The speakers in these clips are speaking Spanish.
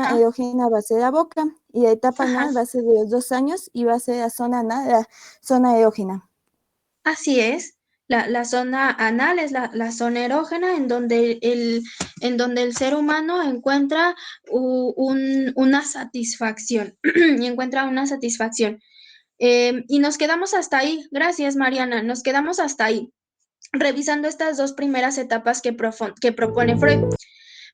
zona Ajá, erógena va a ser la boca y la etapa ajá. anal va a ser de los 2 años y va a ser la zona anal, la zona erógena. Así es. La zona anal es la zona erógena en donde el ser humano encuentra una satisfacción y encuentra una satisfacción. Y nos quedamos hasta ahí. Gracias, Mariana. Nos quedamos hasta ahí, revisando estas dos primeras etapas que propone Freud.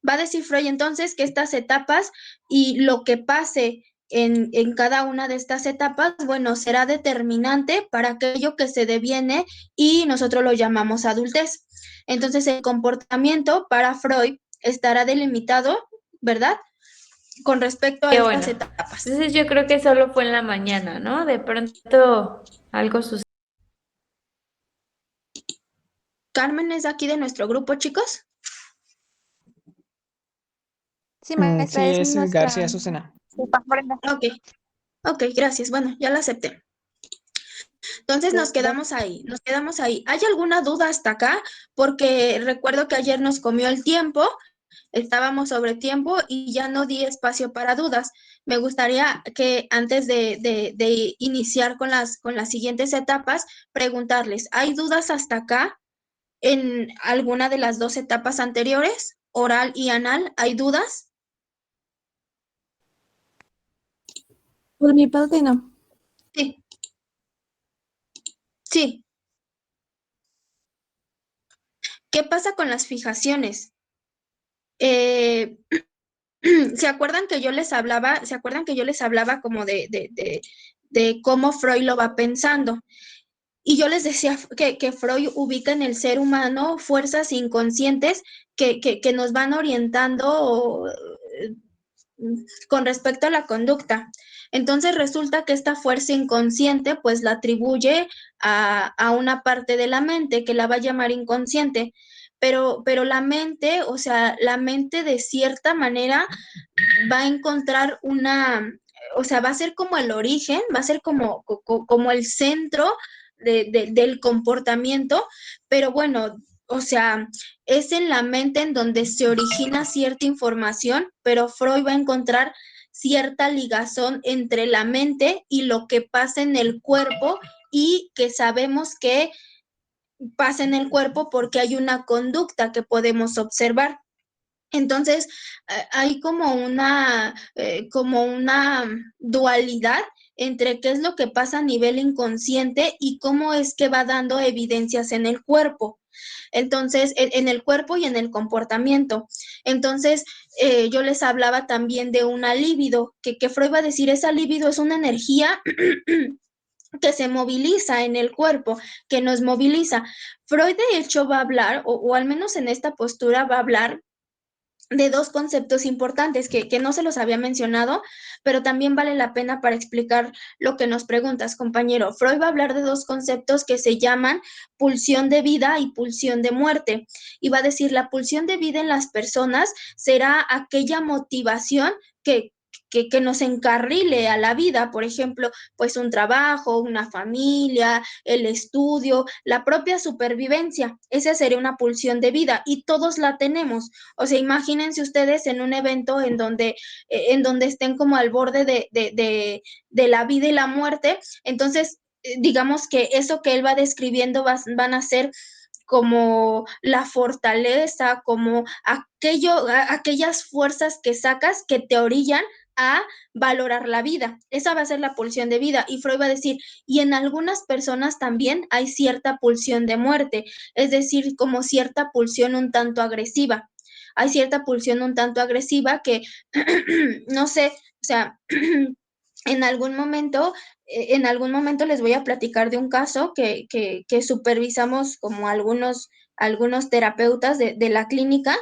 Va a decir Freud entonces que estas etapas y lo que pase en cada una de estas etapas, bueno, será determinante para aquello que se deviene y nosotros lo llamamos adultez. Entonces, el comportamiento para Freud estará delimitado, ¿verdad? Con respecto a Qué estas bueno. etapas. Entonces yo creo que solo fue en la mañana, ¿no? De pronto algo sucedió. Carmen es aquí de nuestro grupo, chicos. Sí, maestra, Sí, es es nuestra García Azucena. jefa Brenda. Ok, ok, gracias. Bueno, ya la acepté. Entonces nos quedamos ahí, nos quedamos ahí. ¿Hay alguna duda hasta acá? Porque recuerdo que ayer nos comió el tiempo, estábamos sobre tiempo y ya no di espacio para dudas. Me gustaría que antes de iniciar con las siguientes etapas, preguntarles, ¿hay dudas hasta acá en alguna de las dos etapas anteriores, oral y anal? ¿Hay dudas? Por mi parte, no. Sí, sí. ¿Qué pasa con las fijaciones? Eh, ¿Se acuerdan que yo les hablaba, se acuerdan que yo les hablaba como de cómo Freud lo va pensando? Y yo les decía que Freud ubica en el ser humano fuerzas inconscientes que nos van orientando con respecto a la conducta. Entonces resulta que esta fuerza inconsciente pues la atribuye a una parte de la mente que la va a llamar inconsciente, pero la mente, o sea, la mente de cierta manera va a encontrar o sea, va a ser como el origen, va a ser como el centro del comportamiento, pero bueno, o sea, es en la mente en donde se origina cierta información, pero Freud va a encontrar cierta ligazón entre la mente y lo que pasa en el cuerpo y que sabemos que pasa en el cuerpo porque hay una conducta que podemos observar. Entonces, hay como una dualidad entre qué es lo que pasa a nivel inconsciente y cómo es que va dando evidencias en el cuerpo. Entonces, en el cuerpo y en el comportamiento. Entonces, yo les hablaba también de una libido, que Freud va a decir, esa libido es una energía que se moviliza en el cuerpo, que nos moviliza. Freud, de hecho, va a hablar, o al menos en esta postura, va a hablar de dos conceptos importantes que no se los había mencionado, pero también vale la pena para explicar lo que nos preguntas, compañero. Freud va a hablar de dos conceptos que se llaman pulsión de vida y pulsión de muerte. Y va a decir, la pulsión de vida en las personas será aquella motivación que nos encarrile a la vida, por ejemplo, pues un trabajo, una familia, el estudio, la propia supervivencia. Esa sería una pulsión de vida y todos la tenemos. O sea, imagínense ustedes en un evento en donde estén como al borde de la vida y la muerte. Entonces, digamos que eso que él va describiendo van a ser como la fortaleza, como aquellas fuerzas que sacas que te orillan a valorar la vida. Esa va a ser la pulsión de vida. Y Freud va a decir, y en algunas personas también hay cierta pulsión de muerte, es decir, como cierta pulsión un tanto agresiva. Hay cierta pulsión un tanto agresiva que, no sé, o sea, en algún momento les voy a platicar de un caso que supervisamos como algunos terapeutas de la clínica.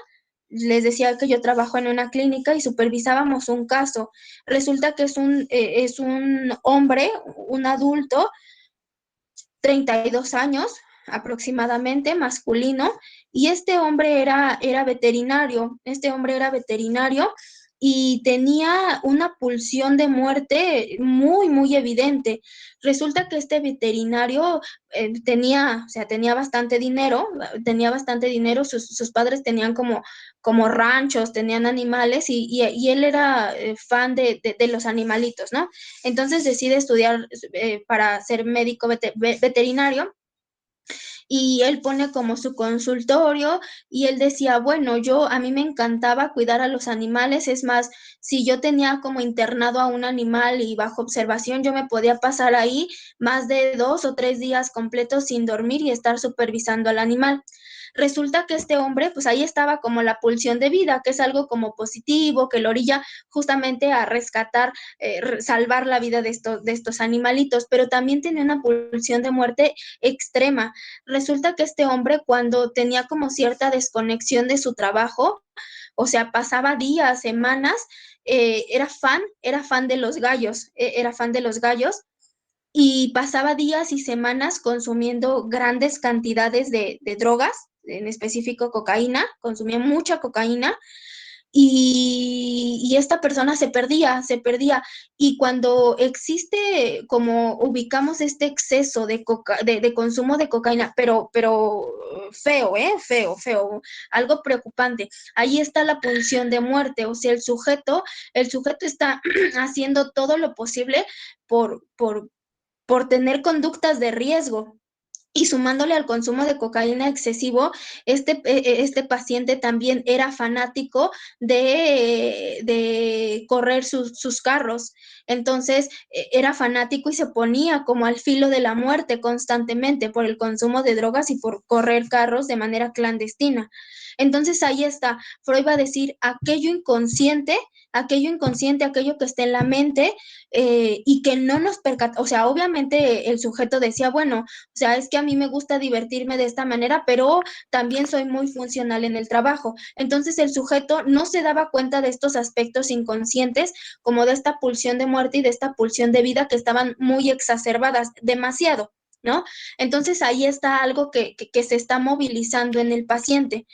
Les decía que yo trabajo en una clínica y supervisábamos un caso. Resulta que es un hombre, un adulto, 32 años aproximadamente, masculino, y este hombre era veterinario, y tenía una pulsión de muerte muy, muy evidente. Resulta que este veterinario tenía, o sea, tenía bastante dinero, sus padres tenían como ranchos, tenían animales y él era fan de los animalitos, ¿no? Entonces decide estudiar para ser médico veterinario y él pone como su consultorio y él decía, bueno, a mí me encantaba cuidar a los animales, es más, si yo tenía como internado a un animal y bajo observación, yo me podía pasar ahí más de 2 o 3 días completos sin dormir y estar supervisando al animal. Resulta que este hombre, pues ahí estaba como la pulsión de vida, que es algo como positivo, que lo orilla justamente a rescatar, salvar la vida de estos animalitos, pero también tenía una pulsión de muerte extrema. Resulta que este hombre, cuando tenía como cierta desconexión de su trabajo, o sea, pasaba días, semanas, era fan de los gallos, era fan de los gallos y pasaba días y semanas consumiendo grandes cantidades de drogas, en específico cocaína, consumía mucha cocaína y esta persona se perdía. Y cuando existe, como ubicamos este exceso de consumo de cocaína, pero feo, feo, algo preocupante, ahí está la pulsión de muerte, o sea, el sujeto está haciendo todo lo posible por, por, por tener conductas de riesgo. Y sumándole al consumo de cocaína excesivo, este paciente también era fanático de correr sus carros. Entonces, era fanático y se ponía como al filo de la muerte constantemente por el consumo de drogas y por correr carros de manera clandestina. Entonces, ahí está. Freud va a decir aquello inconsciente, aquello que está en la mente y que no nos percata. O sea, obviamente el sujeto decía, bueno, o sea, es que a mí me gusta divertirme de esta manera, pero también soy muy funcional en el trabajo. Entonces el sujeto no se daba cuenta de estos aspectos inconscientes, como de esta pulsión de muerte y de esta pulsión de vida que estaban muy exacerbadas, demasiado, ¿no? Entonces ahí está algo que se está movilizando en el paciente.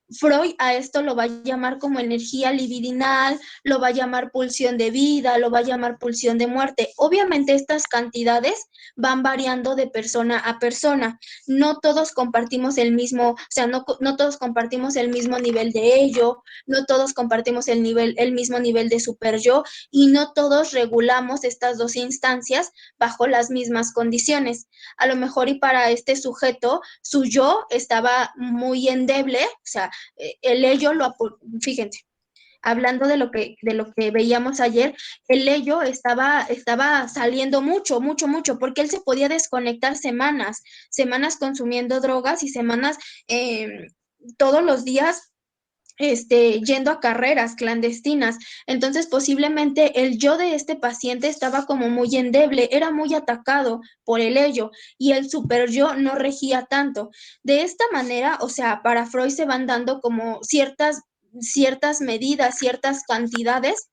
Freud a esto lo va a llamar como energía libidinal, lo va a llamar pulsión de vida, lo va a llamar pulsión de muerte. Obviamente estas cantidades van variando de persona a persona. No todos compartimos el mismo, o sea, no todos compartimos el mismo nivel de ello, no todos compartimos el mismo nivel de super yo y no todos regulamos estas dos instancias bajo las mismas condiciones. A lo mejor y para este sujeto, su yo estaba muy endeble, o sea, el ello fíjense, hablando de lo que veíamos ayer, el ello estaba saliendo mucho, mucho, mucho, porque él se podía desconectar semanas consumiendo drogas y semanas todos los días yendo a carreras clandestinas. Entonces, posiblemente el yo de este paciente estaba como muy endeble, era muy atacado por el ello y el super yo no regía tanto. De esta manera, o sea, para Freud se van dando como ciertas medidas, ciertas cantidades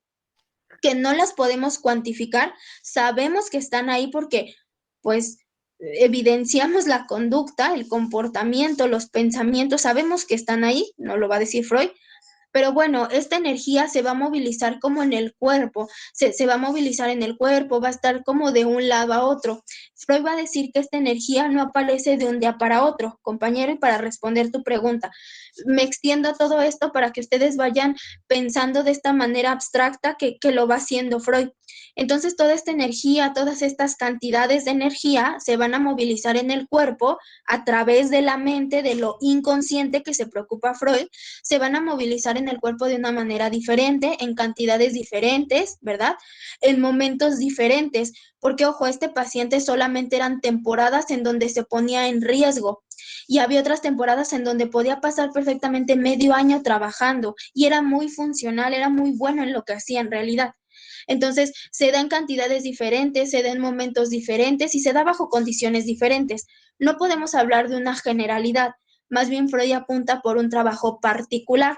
que no las podemos cuantificar, sabemos que están ahí porque, pues, evidenciamos la conducta, el comportamiento, los pensamientos, sabemos que están ahí, no lo va a decir Freud, pero bueno, esta energía se va a movilizar como en el cuerpo, se va a movilizar en el cuerpo, va a estar como de un lado a otro. Freud va a decir que esta energía no aparece de un día para otro, compañero, y para responder tu pregunta. Me extiendo a todo esto para que ustedes vayan pensando de esta manera abstracta que lo va haciendo Freud. Entonces, toda esta energía, todas estas cantidades de energía se van a movilizar en el cuerpo a través de la mente, de lo inconsciente que se preocupa Freud, se van a movilizar en el cuerpo de una manera diferente, en cantidades diferentes, ¿verdad? En momentos diferentes, porque ojo, este paciente solamente eran temporadas en donde se ponía en riesgo y había otras temporadas en donde podía pasar perfectamente medio año trabajando y era muy funcional, era muy bueno en lo que hacía en realidad. Entonces, se da en cantidades diferentes, se da en momentos diferentes y se da bajo condiciones diferentes. No podemos hablar de una generalidad, más bien Freud apunta por un trabajo particular.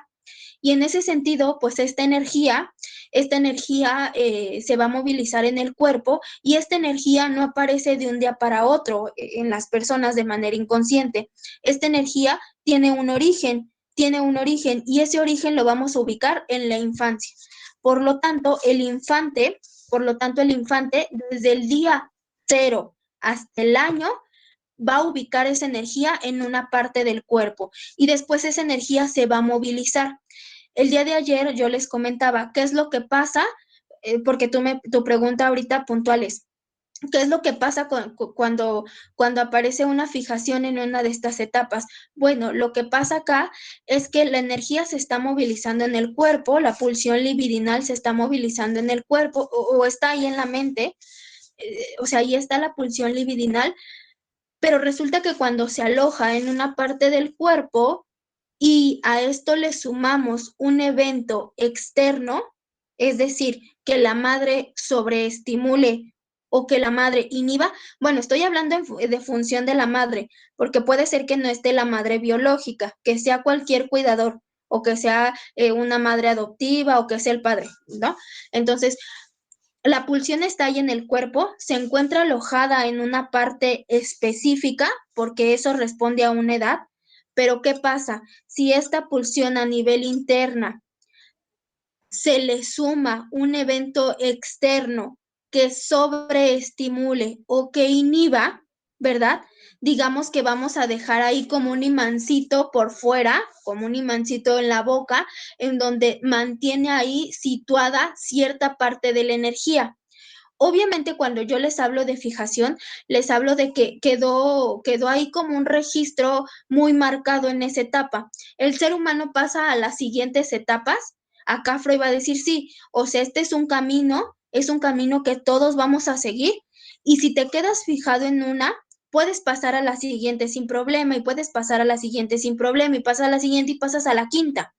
Y en ese sentido, pues esta energía se va a movilizar en el cuerpo y esta energía no aparece de un día para otro en las personas de manera inconsciente. Esta energía tiene un origen y ese origen lo vamos a ubicar en la infancia. Por lo tanto, el infante desde el día 0 hasta el año va a ubicar esa energía en una parte del cuerpo y después esa energía se va a movilizar. El día de ayer yo les comentaba qué es lo que pasa, porque tu pregunta ahorita puntual es, ¿qué es lo que pasa cuando aparece una fijación en una de estas etapas? Bueno, lo que pasa acá es que la energía se está movilizando en el cuerpo, la pulsión libidinal se está movilizando en el cuerpo o está ahí en la mente, o sea, ahí está la pulsión libidinal, pero resulta que cuando se aloja en una parte del cuerpo y a esto le sumamos un evento externo, es decir, que la madre sobreestimule o que la madre inhiba, bueno, estoy hablando de función de la madre, porque puede ser que no esté la madre biológica, que sea cualquier cuidador o que sea una madre adoptiva o que sea el padre, ¿no? Entonces, la pulsión está ahí en el cuerpo, se encuentra alojada en una parte específica, porque eso responde a una edad, pero ¿qué pasa? Si esta pulsión a nivel interna se le suma un evento externo que sobreestimule o que inhiba, ¿verdad? Digamos que vamos a dejar ahí como un imancito por fuera, como un imancito en la boca, en donde mantiene ahí situada cierta parte de la energía. Obviamente, cuando yo les hablo de fijación, les hablo de que quedó ahí como un registro muy marcado en esa etapa. El ser humano pasa a las siguientes etapas. Acá Freud va a decir, sí, o sea, este es un camino que todos vamos a seguir. Y si te quedas fijado en una, puedes pasar a la siguiente sin problema y puedes pasar a la siguiente sin problema y pasas a la siguiente y pasas a la quinta.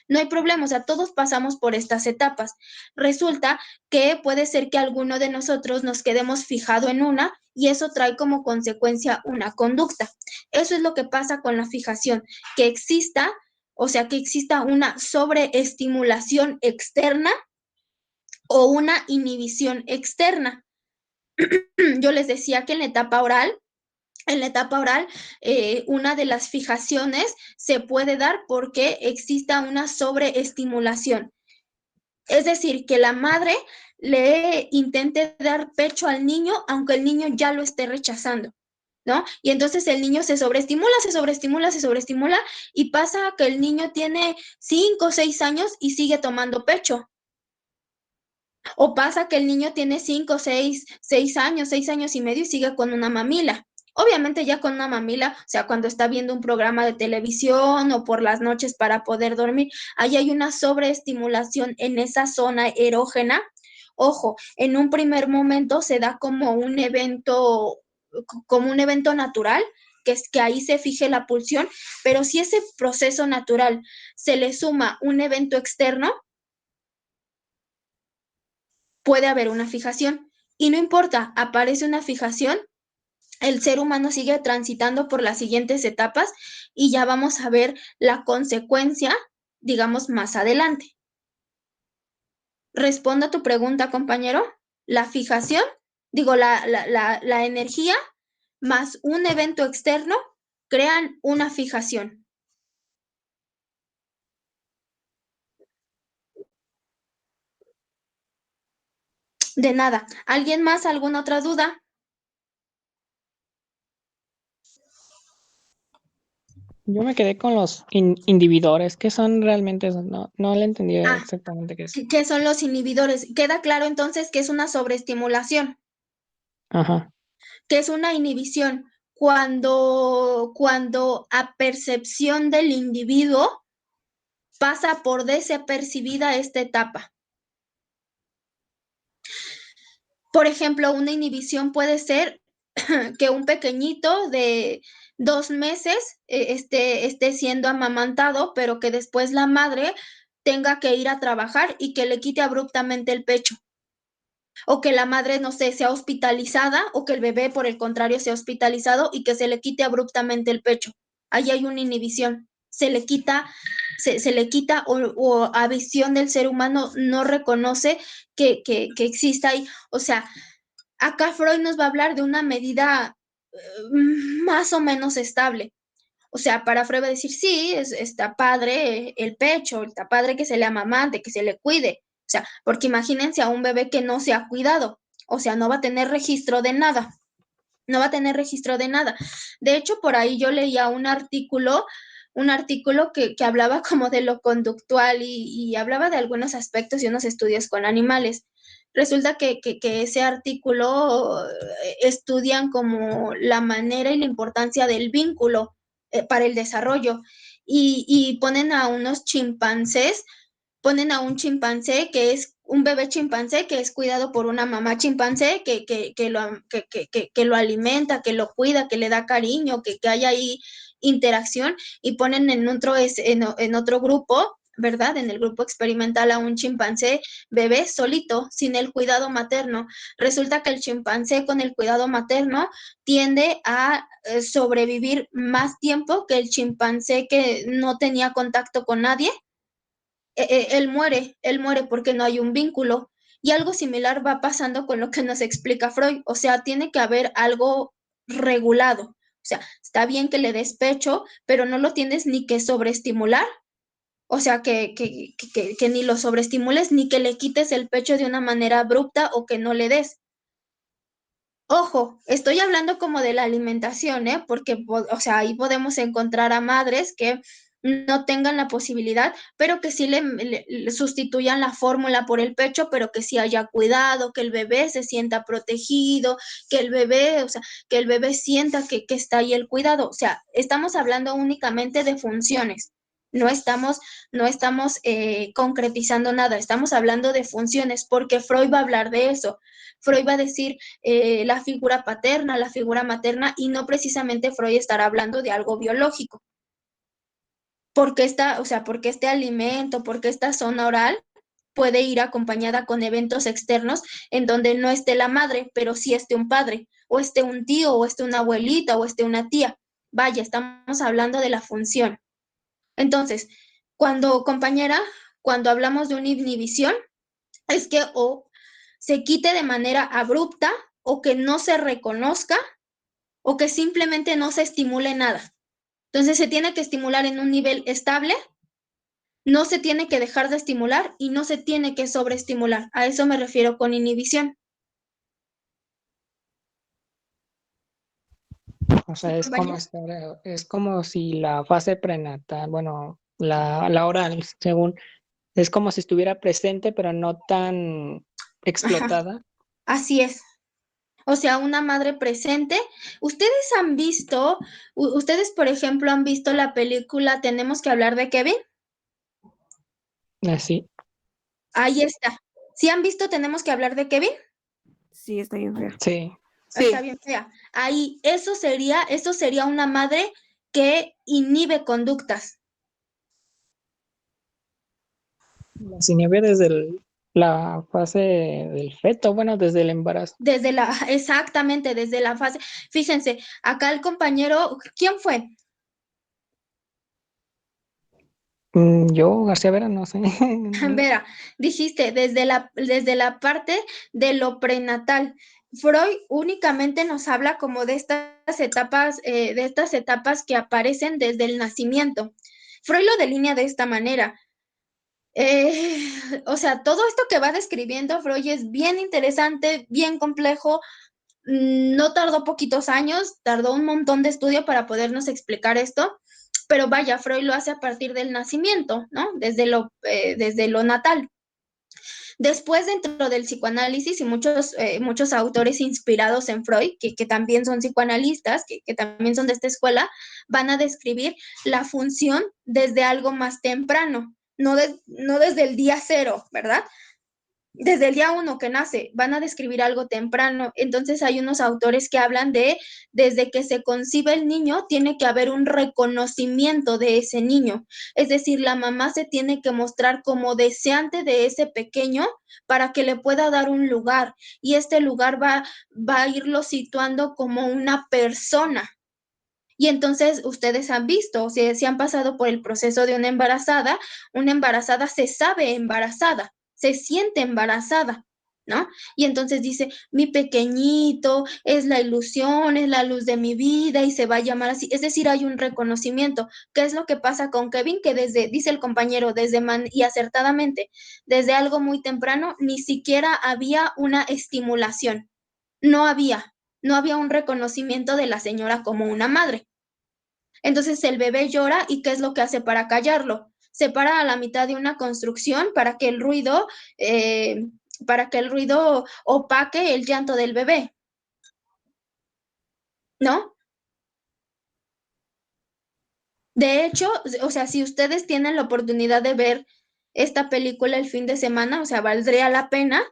No hay problema, o sea, todos pasamos por estas etapas. Resulta que puede ser que alguno de nosotros nos quedemos fijado en una y eso trae como consecuencia una conducta. Eso es lo que pasa con la fijación, que exista, o sea, que exista una sobreestimulación externa o una inhibición externa. Yo les decía que en la etapa oral, una de las fijaciones se puede dar porque exista una sobreestimulación. Es decir, que la madre le intente dar pecho al niño, aunque el niño ya lo esté rechazando, ¿no? Y entonces el niño se sobreestimula y pasa que el niño tiene 5 o 6 años y sigue tomando pecho. O pasa que el niño tiene 5, 6 años, 6 años y medio y sigue con una mamila. Obviamente ya con una mamila, o sea, cuando está viendo un programa de televisión o por las noches para poder dormir, ahí hay una sobreestimulación en esa zona erógena. Ojo, en un primer momento se da como un evento natural, que es que ahí se fije la pulsión, pero si ese proceso natural se le suma un evento externo, puede haber una fijación. Y no importa, aparece una fijación, el ser humano sigue transitando por las siguientes etapas y ya vamos a ver la consecuencia, digamos, más adelante. Respondo a tu pregunta, compañero. La fijación, digo, la energía más un evento externo crean una fijación. De nada. ¿Alguien más? ¿Alguna otra duda? Yo me quedé con los inhibidores. ¿Qué son realmente esos? No le entendí exactamente qué es. ¿Qué son los inhibidores? Queda claro entonces que es una sobreestimulación. Ajá. Que es una inhibición cuando a percepción del individuo pasa por desapercibida esta etapa. Por ejemplo, una inhibición puede ser que un pequeñito de 2 meses esté siendo amamantado, pero que después la madre tenga que ir a trabajar y que le quite abruptamente el pecho. O que la madre, no sé, sea hospitalizada o que el bebé, por el contrario, sea hospitalizado y que se le quite abruptamente el pecho. Ahí hay una inhibición. Se le quita o a visión del ser humano no reconoce que exista ahí. O sea, acá Freud nos va a hablar de una medida más o menos estable. O sea, para Freud va a decir, sí, está padre el pecho, está padre que se le amamante, que se le cuide, sea, porque imagínense a un bebé que no se ha cuidado, o sea, no va a tener registro de nada. No va a tener registro de nada. De hecho, por ahí yo leía un artículo que hablaba como de lo conductual y hablaba de algunos aspectos y unos estudios con animales. Resulta que ese artículo estudian como la manera y la importancia del vínculo para el desarrollo y ponen a un chimpancé que es un bebé chimpancé que es cuidado por una mamá chimpancé que lo alimenta, que lo cuida, que le da cariño, que hay ahí interacción y ponen en otro grupo, ¿verdad? En el grupo experimental a un chimpancé bebé solito, sin el cuidado materno. Resulta que el chimpancé con el cuidado materno tiende a sobrevivir más tiempo que el chimpancé que no tenía contacto con nadie. Él muere porque no hay un vínculo. Y algo similar va pasando con lo que nos explica Freud. O sea, tiene que haber algo regulado. O sea, está bien que le des pecho, pero no lo tienes ni que sobreestimular. O sea, que ni lo sobreestimules ni que le quites el pecho de una manera abrupta o que no le des. Ojo, estoy hablando como de la alimentación, ¿eh? Porque, o sea, ahí podemos encontrar a madres que no tengan la posibilidad, pero que sí le sustituyan la fórmula por el pecho, pero que sí haya cuidado, que el bebé se sienta protegido, que el bebé, o sea, que el bebé sienta que está ahí el cuidado. O sea, estamos hablando únicamente de funciones. No estamos concretizando nada, estamos hablando de funciones, porque Freud va a hablar de eso. Freud va a decir la figura paterna, la figura materna, y no precisamente Freud estará hablando de algo biológico. Porque este alimento, porque esta zona oral puede ir acompañada con eventos externos en donde no esté la madre, pero sí esté un padre, o esté un tío, o esté una abuelita, o esté una tía. Vaya, estamos hablando de la función. Entonces, compañera, cuando hablamos de una inhibición, es que o se quite de manera abrupta, o que no se reconozca, o que simplemente no se estimule nada. Entonces se tiene que estimular en un nivel estable, no se tiene que dejar de estimular y no se tiene que sobreestimular. A eso me refiero con inhibición. O sea, es como si la fase prenatal, bueno, la oral, según, es como si estuviera presente, pero no tan Ajá, explotada. así es. O sea, una madre presente. Ustedes, por ejemplo, han visto la película Tenemos que hablar de Kevin? Así. Ahí está. ¿Sí han visto Tenemos que hablar de Kevin? Sí, está bien fea. Sí. Está bien fea. Ahí, eso sería una madre que inhibe conductas. Se inhibe desde la fase del feto, bueno, desde el embarazo. Exactamente, desde la fase. Fíjense, acá el compañero, ¿quién fue? Yo, García Vera, no sé. Vera, dijiste, desde la parte de lo prenatal. Freud únicamente nos habla como de estas etapas que aparecen desde el nacimiento. Freud lo delinea de esta manera. O sea, todo esto que va describiendo Freud es bien interesante, bien complejo. No tardó poquitos años, tardó un montón de estudio para podernos explicar esto, pero vaya, Freud lo hace a partir del nacimiento, ¿no? Desde lo natal. Después, dentro del psicoanálisis y muchos autores inspirados en Freud, que también son psicoanalistas, que también son de esta escuela, van a describir la función desde algo más temprano, no desde el día cero, ¿verdad? Desde el día 1 que nace, van a describir algo temprano. Entonces hay unos autores que hablan desde que se concibe el niño, tiene que haber un reconocimiento de ese niño. Es decir, la mamá se tiene que mostrar como deseante de ese pequeño para que le pueda dar un lugar. Y este lugar va a irlo situando como una persona. Y entonces ustedes han visto, o sea, si han pasado por el proceso de una embarazada se sabe embarazada, se siente embarazada. ¿no? Y entonces dice, mi pequeñito, es la ilusión, es la luz de mi vida y se va a llamar así. Es decir, hay un reconocimiento. ¿Qué es lo que pasa con Kevin? Que dice el compañero, y acertadamente, desde algo muy temprano, ni siquiera había una estimulación. No había un reconocimiento de la señora como una madre. Entonces el bebé llora y ¿qué es lo que hace para callarlo? Se para a la mitad de una construcción para que el ruido opaque el llanto del bebé, ¿no? De hecho, o sea, si ustedes tienen la oportunidad de ver esta película el fin de semana, o sea, valdría la pena.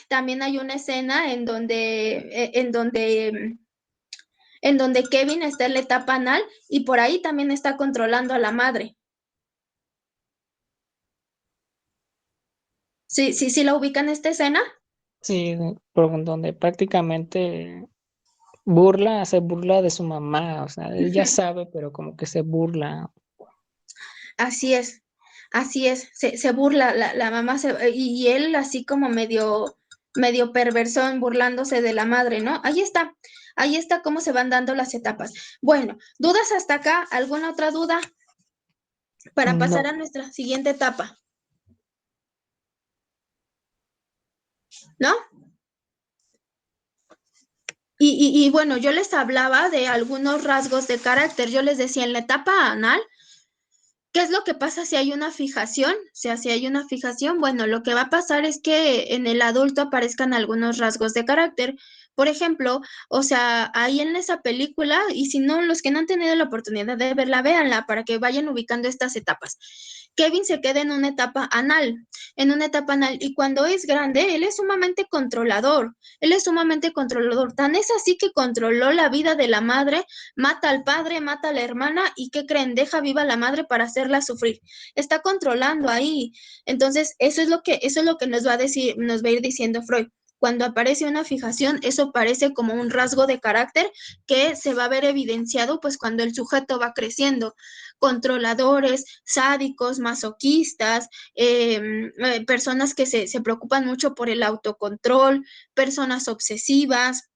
También hay una escena en donde Kevin está en la etapa anal y por ahí también está controlando a la madre. ¿Sí la ubican esta escena? Sí, por donde prácticamente se burla de su mamá, o sea, ella sabe, pero como que se burla. Así es, se burla, la mamá y él así como medio perversón burlándose de la madre, ¿no? Ahí está cómo se van dando las etapas. Bueno, ¿dudas hasta acá? ¿Alguna otra duda para pasar No. a nuestra siguiente etapa? ¿No? Y bueno, yo les hablaba de algunos rasgos de carácter. Yo les decía en la etapa anal, ¿qué es lo que pasa si hay una fijación? O sea, si hay una fijación, bueno, lo que va a pasar es que en el adulto aparezcan algunos rasgos de carácter. Por ejemplo, o sea, ahí en esa película, y si no, los que no han tenido la oportunidad de verla, véanla para que vayan ubicando estas etapas. Kevin se queda en una etapa anal, y cuando es grande, él es sumamente controlador, tan es así que controló la vida de la madre, mata al padre, mata a la hermana, y ¿qué creen? Deja viva a la madre para hacerla sufrir, está controlando ahí. Entonces, eso es lo que nos va a ir diciendo Freud. Cuando aparece una fijación, eso parece como un rasgo de carácter que se va a ver evidenciado pues cuando el sujeto va creciendo. Controladores, sádicos, masoquistas, personas que se preocupan mucho por el autocontrol, personas obsesivas.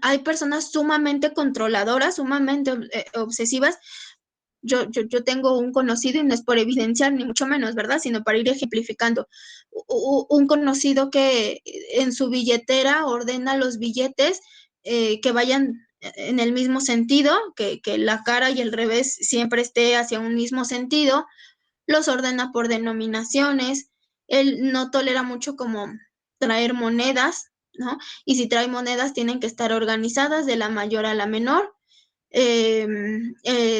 Hay personas sumamente controladoras, sumamente obsesivas. Yo tengo un conocido, y no es por evidenciar ni mucho menos, ¿verdad? Sino para ir ejemplificando. Un conocido que en su billetera ordena los billetes que vayan en el mismo sentido, que la cara y el revés siempre esté hacia un mismo sentido, los ordena por denominaciones. Él no tolera mucho como traer monedas, ¿no? Y si trae monedas tienen que estar organizadas de la mayor a la menor.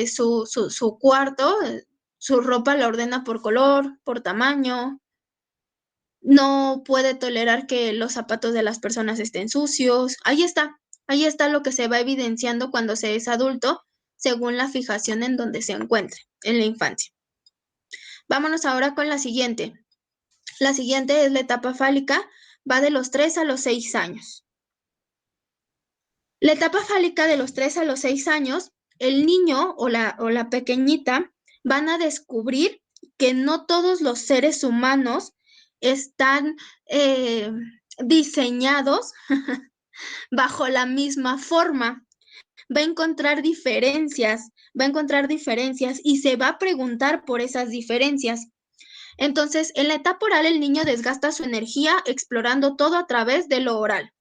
Su cuarto, su ropa la ordena por color, por tamaño. No puede tolerar que los zapatos de las personas estén sucios. Ahí está lo que se va evidenciando cuando se es adulto, según la fijación en donde se encuentre, en la infancia. Vámonos ahora con la siguiente. La siguiente es la etapa fálica, va de los 3 a los 6 años. La etapa fálica de los 3 a los 6 años, el niño o la pequeñita van a descubrir que no todos los seres humanos están diseñados bajo la misma forma. Va a encontrar diferencias y se va a preguntar por esas diferencias. Entonces, en la etapa oral, el niño desgasta su energía explorando todo a través de lo oral.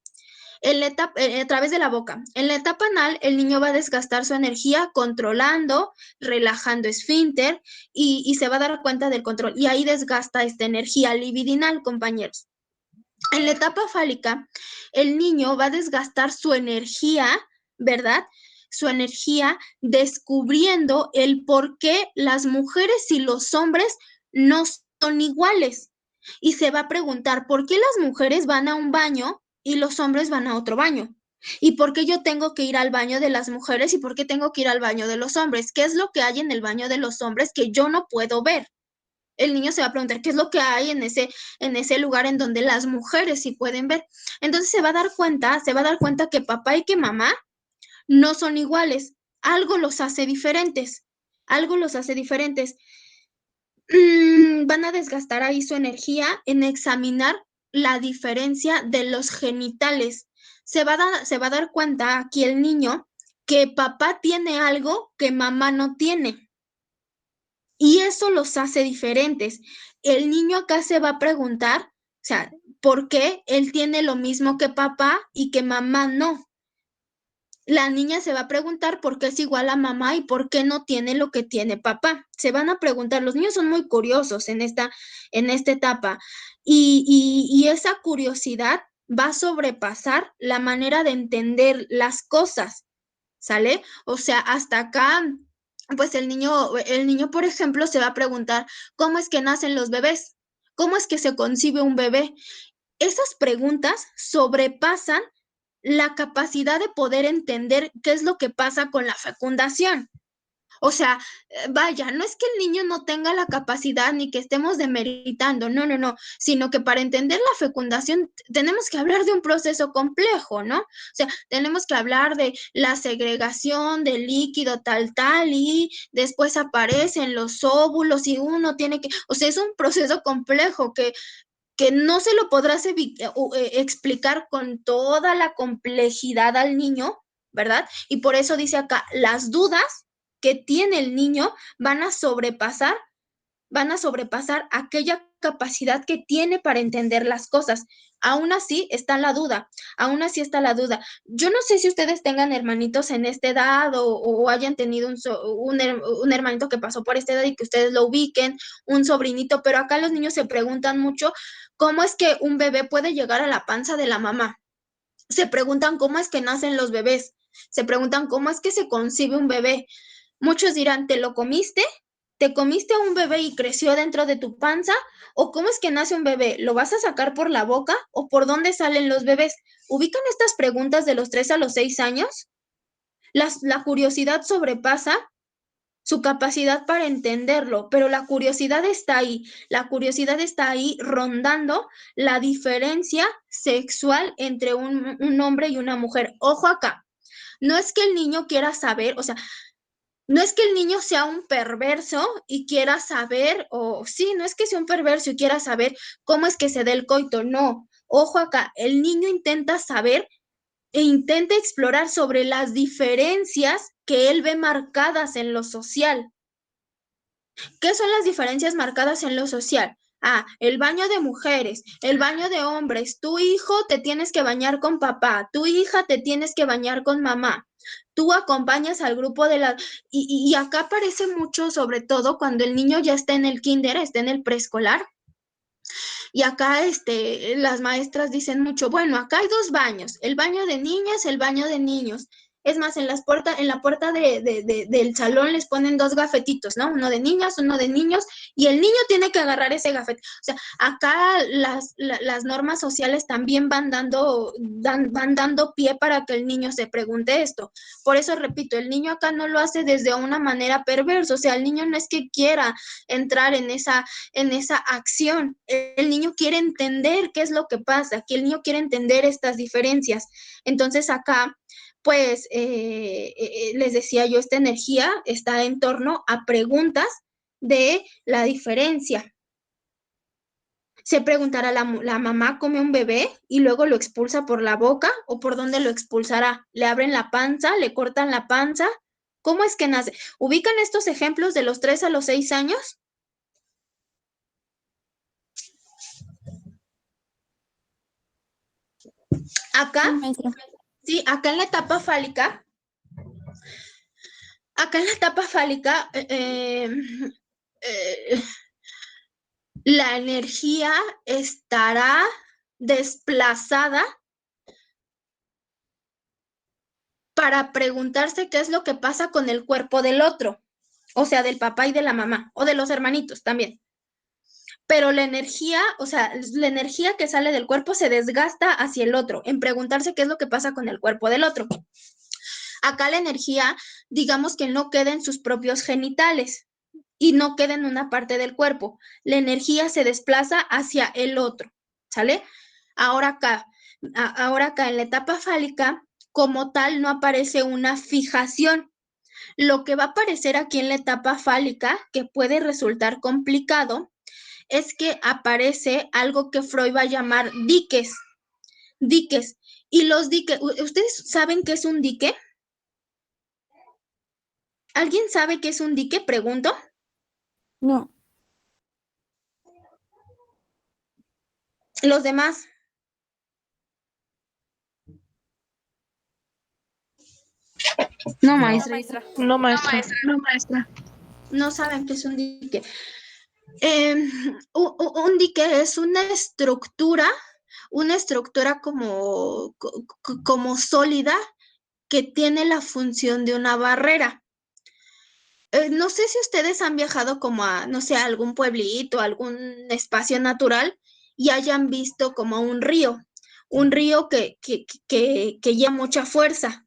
A través de la boca. En la etapa anal, el niño va a desgastar su energía controlando, relajando esfínter y se va a dar cuenta del control. Y ahí desgasta esta energía libidinal, compañeros. En la etapa fálica, el niño va a desgastar su energía, ¿verdad? Su energía descubriendo el por qué las mujeres y los hombres no son iguales. Y se va a preguntar, ¿por qué las mujeres van a un baño y los hombres van a otro baño? ¿Y por qué yo tengo que ir al baño de las mujeres y por qué tengo que ir al baño de los hombres? ¿Qué es lo que hay en el baño de los hombres que yo no puedo ver? El niño se va a preguntar qué es lo que hay en ese lugar en donde las mujeres sí pueden ver. Entonces se va a dar cuenta que papá y que mamá no son iguales. Algo los hace diferentes. van a desgastar ahí su energía en examinar la diferencia de los genitales. Se va a dar cuenta aquí el niño que papá tiene algo que mamá no tiene. Y eso los hace diferentes. El niño acá se va a preguntar, o sea, ¿por qué él tiene lo mismo que papá y que mamá no? La niña se va a preguntar por qué es igual a mamá y por qué no tiene lo que tiene papá. Se van a preguntar, los niños son muy curiosos en esta etapa y esa curiosidad va a sobrepasar la manera de entender las cosas, ¿sale? O sea, hasta acá, pues el niño, por ejemplo, se va a preguntar, ¿cómo es que nacen los bebés? ¿Cómo es que se concibe un bebé? Esas preguntas sobrepasan la capacidad de poder entender qué es lo que pasa con la fecundación. O sea, vaya, no es que el niño no tenga la capacidad ni que estemos demeritando, no, sino que para entender la fecundación tenemos que hablar de un proceso complejo, ¿no? O sea, tenemos que hablar de la segregación del líquido tal, y después aparecen los óvulos y uno tiene que, o sea, es un proceso complejo que no se lo podrás explicar con toda la complejidad al niño, ¿verdad? Y por eso dice acá, las dudas que tiene el niño van a sobrepasar aquella capacidad que tiene para entender las cosas. Aún así está la duda. Yo no sé si ustedes tengan hermanitos en esta edad o hayan tenido un hermanito que pasó por esta edad y que ustedes lo ubiquen, un sobrinito, pero acá los niños se preguntan mucho cómo es que un bebé puede llegar a la panza de la mamá. Se preguntan cómo es que nacen los bebés. Se preguntan cómo es que se concibe un bebé. Muchos dirán, ¿te lo comiste? ¿Te comiste a un bebé y creció dentro de tu panza? ¿O cómo es que nace un bebé? ¿Lo vas a sacar por la boca o por dónde salen los bebés? ¿Ubican estas preguntas de los 3 a los 6 años? La curiosidad sobrepasa su capacidad para entenderlo, pero la curiosidad está ahí rondando la diferencia sexual entre un hombre y una mujer. Ojo acá, no es que el niño quiera saber, o sea, no es que el niño sea un perverso y quiera saber, no es que sea un perverso y quiera saber cómo es que se da el coito, no. Ojo acá, el niño intenta saber e intenta explorar sobre las diferencias que él ve marcadas en lo social. ¿Qué son las diferencias marcadas en lo social? El baño de mujeres, el baño de hombres, tu hijo te tienes que bañar con papá, tu hija te tienes que bañar con mamá, tú acompañas al grupo de la... Y acá aparece mucho, sobre todo cuando el niño ya está en el kinder, está en el preescolar, y acá las maestras dicen mucho, bueno, acá hay 2 baños, el baño de niñas, el baño de niños. Es más, en la puerta del salón les ponen 2 gafetitos, ¿no? Uno de niñas, uno de niños, y el niño tiene que agarrar ese gafete. O sea, acá las normas sociales también van dando pie para que el niño se pregunte esto. Por eso, repito, el niño acá no lo hace desde una manera perversa. O sea, el niño no es que quiera entrar en esa acción. El niño quiere entender qué es lo que pasa, que el niño quiere entender estas diferencias. Entonces acá, pues, les decía yo, esta energía está en torno a preguntas de la diferencia. Se preguntará, ¿la mamá come un bebé y luego lo expulsa por la boca o por dónde lo expulsará? ¿Le abren la panza? ¿Le cortan la panza? ¿Cómo es que nace? ¿Ubican estos ejemplos de los 3 a los 6 años? Acá, Sí, maestra. sí, acá en la etapa fálica, la energía estará desplazada para preguntarse qué es lo que pasa con el cuerpo del otro, o sea, del papá y de la mamá, o de los hermanitos también. Pero la energía, o sea, la energía que sale del cuerpo se desgasta hacia el otro, en preguntarse qué es lo que pasa con el cuerpo del otro. Acá la energía, digamos que no queda en sus propios genitales y no queda en una parte del cuerpo. La energía se desplaza hacia el otro, ¿sale? Ahora acá en la etapa fálica, como tal, no aparece una fijación. Lo que va a aparecer aquí en la etapa fálica, que puede resultar complicado, es que aparece algo que Freud va a llamar diques. Diques. Y los diques, ¿ustedes saben qué es un dique? ¿Alguien sabe qué es un dique? Pregunto. No, Los demás. No, No. maestra. No, maestra. No, maestra. No saben qué es un dique. Un dique es una estructura como sólida que tiene la función de una barrera. No sé si ustedes han viajado como a, no sé, a algún pueblito, algún espacio natural y hayan visto como un río que lleva mucha fuerza.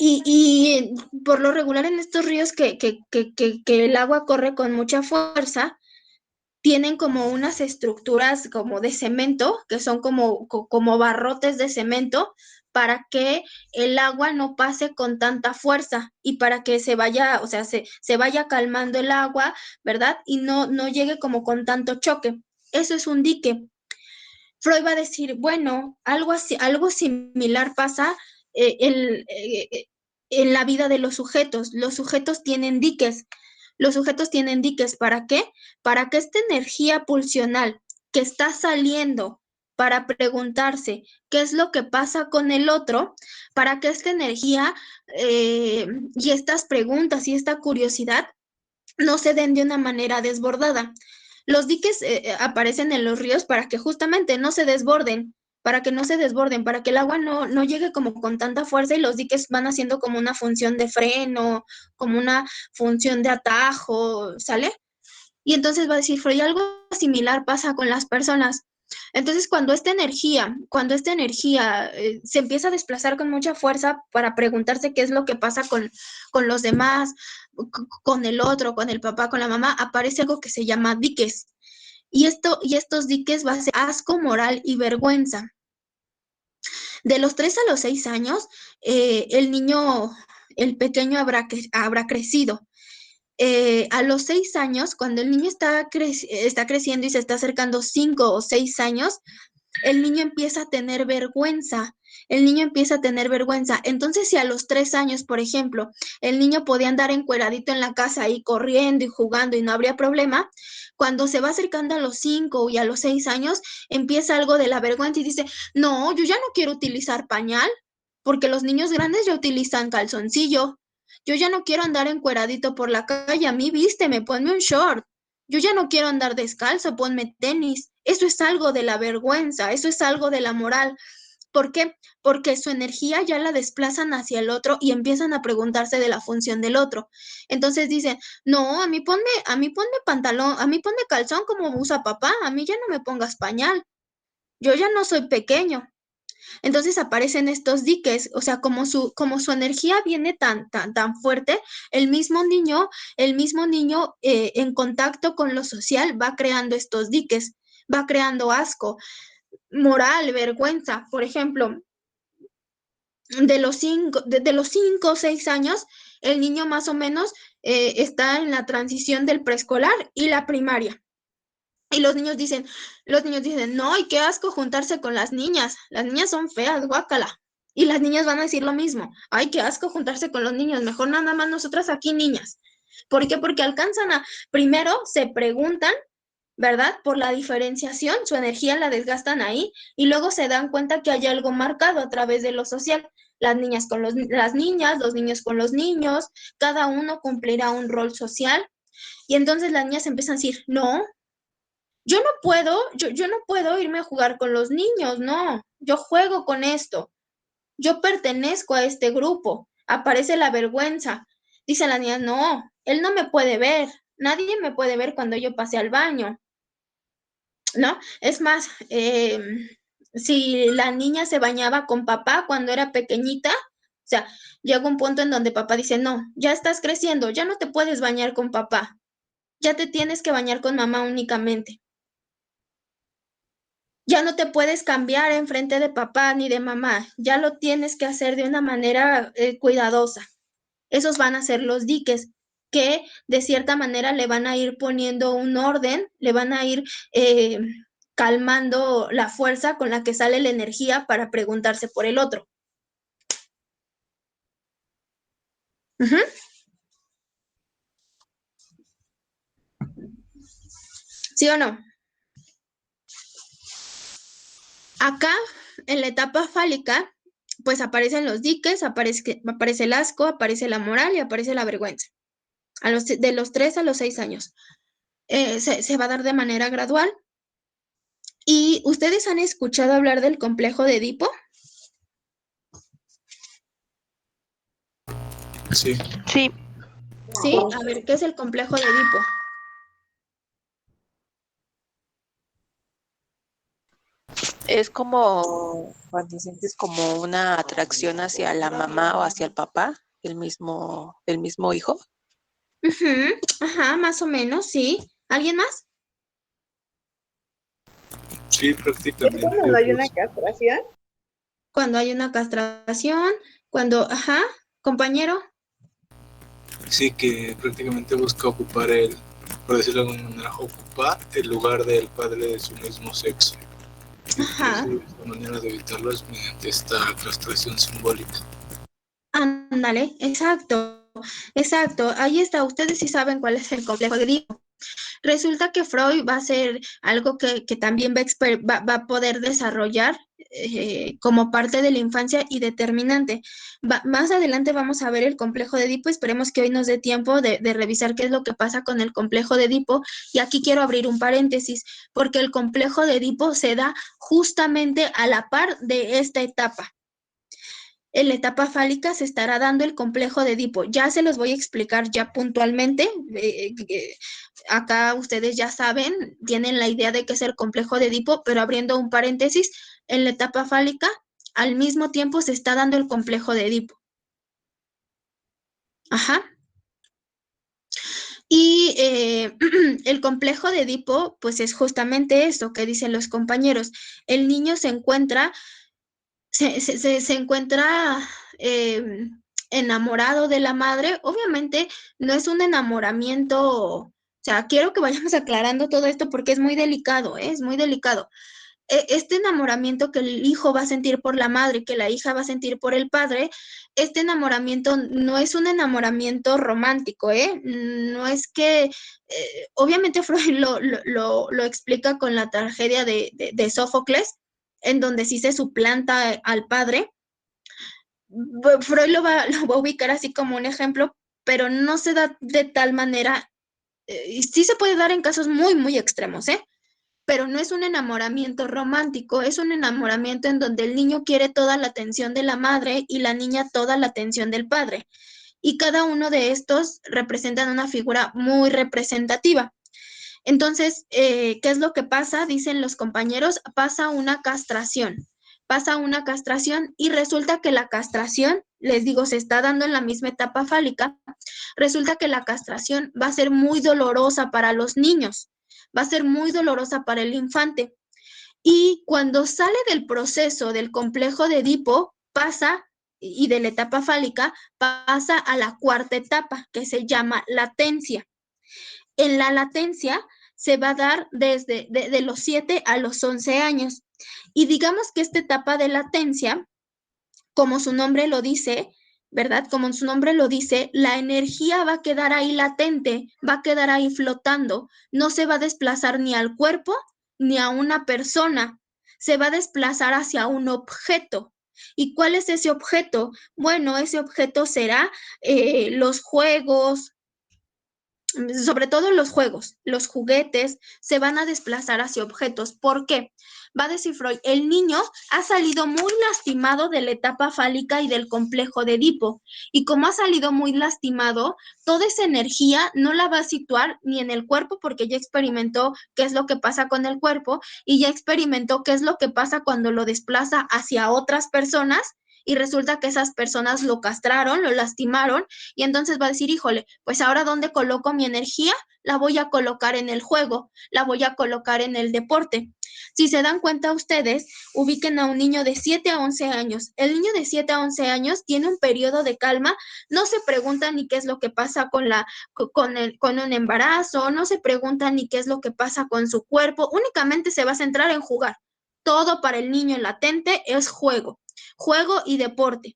Y por lo regular en estos ríos que el agua corre con mucha fuerza, tienen como unas estructuras como de cemento, que son como barrotes de cemento, para que el agua no pase con tanta fuerza y para que se vaya, o sea, se vaya calmando el agua, ¿verdad? Y no llegue como con tanto choque. Eso es un dique. Freud va a decir, bueno, algo así, algo similar pasa eh, el, eh, en la vida de los sujetos. Los sujetos tienen diques. Los sujetos tienen diques. ¿Para qué? Para que esta energía pulsional que está saliendo para preguntarse qué es lo que pasa con el otro, para que esta energía y estas preguntas y esta curiosidad no se den de una manera desbordada. Los diques aparecen en los ríos para que justamente no se desborden, para que no se desborden, para que el agua no llegue como con tanta fuerza y los diques van haciendo como una función de freno, como una función de atajo, ¿sale? Y entonces va a decir, Freud, algo similar pasa con las personas. Entonces, cuando esta energía se empieza a desplazar con mucha fuerza para preguntarse qué es lo que pasa con los demás, con el otro, con el papá, con la mamá, aparece algo que se llama diques. Y estos diques va a ser asco, moral y vergüenza. De los 3 a los 6 años, el pequeño habrá crecido. A los 6 años, cuando el niño está creciendo y se está acercando 5 o 6 años, el niño empieza a tener vergüenza. El niño empieza a tener vergüenza. Entonces, si a los 3 años, por ejemplo, el niño podía andar encueradito en la casa ahí corriendo y jugando y no habría problema, cuando se va acercando a los 5 y a los 6 años, empieza algo de la vergüenza y dice, no, yo ya no quiero utilizar pañal, porque los niños grandes ya utilizan calzoncillo. Yo ya no quiero andar encueradito por la calle, a mí vísteme, ponme un short. Yo ya no quiero andar descalzo, ponme tenis. Eso es algo de la vergüenza, eso es algo de la moral. ¿Por qué? Porque su energía ya la desplazan hacia el otro y empiezan a preguntarse de la función del otro. Entonces dicen, no, a mí ponme pantalón, a mí ponme calzón como usa papá, a mí ya no me pongas pañal. Yo ya no soy pequeño. Entonces aparecen estos diques, o sea, como su energía viene tan fuerte, el mismo niño en contacto con lo social va creando estos diques, va creando asco, moral, vergüenza. Por ejemplo, de los 5 o 6 años, el niño más o menos está en la transición del preescolar y la primaria. Y los niños dicen, no, y qué asco juntarse con las niñas son feas, guácala. Y las niñas van a decir lo mismo, ay, qué asco juntarse con los niños, mejor nada más nosotras aquí niñas. ¿Por qué? Porque primero se preguntan, ¿verdad? Por la diferenciación, su energía la desgastan ahí y luego se dan cuenta que hay algo marcado a través de lo social. Las niñas con las niñas, los niños con los niños, cada uno cumplirá un rol social. Y entonces las niñas empiezan a decir, no, yo no puedo irme a jugar con los niños, no, yo juego con esto, yo pertenezco a este grupo, aparece la vergüenza, dice la niña, no, él no me puede ver, nadie me puede ver cuando yo pase al baño, ¿no? Es más, si la niña se bañaba con papá cuando era pequeñita, o sea, llega un punto en donde papá dice, no, ya estás creciendo, ya no te puedes bañar con papá, ya te tienes que bañar con mamá únicamente. Ya no te puedes cambiar en frente de papá ni de mamá, ya lo tienes que hacer de una manera cuidadosa. Esos van a ser los diques que de cierta manera le van a ir poniendo un orden, le van a ir calmando la fuerza con la que sale la energía para preguntarse por el otro. Ujú. ¿Sí o no? Acá, en la etapa fálica, pues aparecen los diques, aparece el asco, aparece la moral y aparece la vergüenza. De los 3 a los 6 años. Se va a dar de manera gradual. ¿Y ustedes han escuchado hablar del complejo de Edipo? Sí. Sí, Sí, a ver, ¿qué es el complejo de Edipo? Es como cuando sientes como una atracción hacia la mamá o hacia el papá, el mismo hijo. Ujú, ajá, más o menos, sí. ¿Alguien más? Sí, prácticamente. Cuando hay una castración. Cuando hay una castración, ajá, compañero. Sí, que prácticamente busca ocupar por decirlo de alguna manera, ocupar el lugar del padre de su mismo sexo. Ajá. La manera de evitarlo es mediante esta castración simbólica. Ándale, exacto, exacto. Ahí está, ustedes sí saben cuál es el complejo de Edipo. Resulta que Freud va a ser algo que también va a poder desarrollar como parte de la infancia y determinante. Más adelante vamos a ver el complejo de Edipo, esperemos que hoy nos dé tiempo de revisar qué es lo que pasa con el complejo de Edipo. Y aquí quiero abrir un paréntesis, porque el complejo de Edipo se da justamente a la par de esta etapa. En la etapa fálica se estará dando el complejo de Edipo. Ya se los voy a explicar ya puntualmente. Acá ustedes ya saben, tienen la idea de qué es el complejo de Edipo, pero abriendo un paréntesis, en la etapa fálica, al mismo tiempo se está dando el complejo de Edipo. Ajá. Y el complejo de Edipo, pues es justamente eso que dicen los compañeros. El niño se encuentra enamorado de la madre. Obviamente no es un enamoramiento, o sea, quiero que vayamos aclarando todo esto porque es muy delicado, ¿eh? Es muy delicado. Este enamoramiento que el hijo va a sentir por la madre, que la hija va a sentir por el padre, este enamoramiento no es un enamoramiento romántico, ¿eh? No es que, obviamente Freud lo explica con la tragedia de Sófocles, en donde sí se suplanta al padre. Freud lo va a ubicar así como un ejemplo, pero no se da de tal manera, y sí se puede dar en casos muy, muy extremos, ¿eh? Pero no es un enamoramiento romántico, es un enamoramiento en donde el niño quiere toda la atención de la madre y la niña toda la atención del padre. Y cada uno de estos representan una figura muy representativa. Entonces, ¿qué es lo que pasa? Dicen los compañeros, pasa una castración y resulta que la castración, les digo, se está dando en la misma etapa fálica, resulta que la castración va a ser muy dolorosa para los niños, va a ser muy dolorosa para el infante. Y cuando sale del proceso del complejo de Edipo, y de la etapa fálica, pasa a la cuarta etapa, que se llama latencia. En la latencia se va a dar desde de los 7 a los 11 años. Y digamos que esta etapa de latencia, como su nombre lo dice, ¿verdad? Como su nombre lo dice, la energía va a quedar ahí latente, va a quedar ahí flotando, no se va a desplazar ni al cuerpo ni a una persona, se va a desplazar hacia un objeto. ¿Y cuál es ese objeto? Bueno, ese objeto será los juegos, sobre todo los juegos, los juguetes se van a desplazar hacia objetos. ¿Por qué? Va a decir Freud, el niño ha salido muy lastimado de la etapa fálica y del complejo de Edipo. Y como ha salido muy lastimado, toda esa energía no la va a situar ni en el cuerpo porque ya experimentó qué es lo que pasa con el cuerpo y ya experimentó qué es lo que pasa cuando lo desplaza hacia otras personas y resulta que esas personas lo castraron, lo lastimaron, y entonces va a decir, híjole, pues ahora ¿dónde coloco mi energía? La voy a colocar en el juego, la voy a colocar en el deporte. Si se dan cuenta ustedes, ubiquen a un niño de 7 a 11 años. El niño de 7 a 11 años tiene un periodo de calma, no se pregunta ni qué es lo que pasa con un embarazo, no se pregunta ni qué es lo que pasa con su cuerpo, únicamente se va a centrar en jugar. Todo para el niño latente es juego y deporte.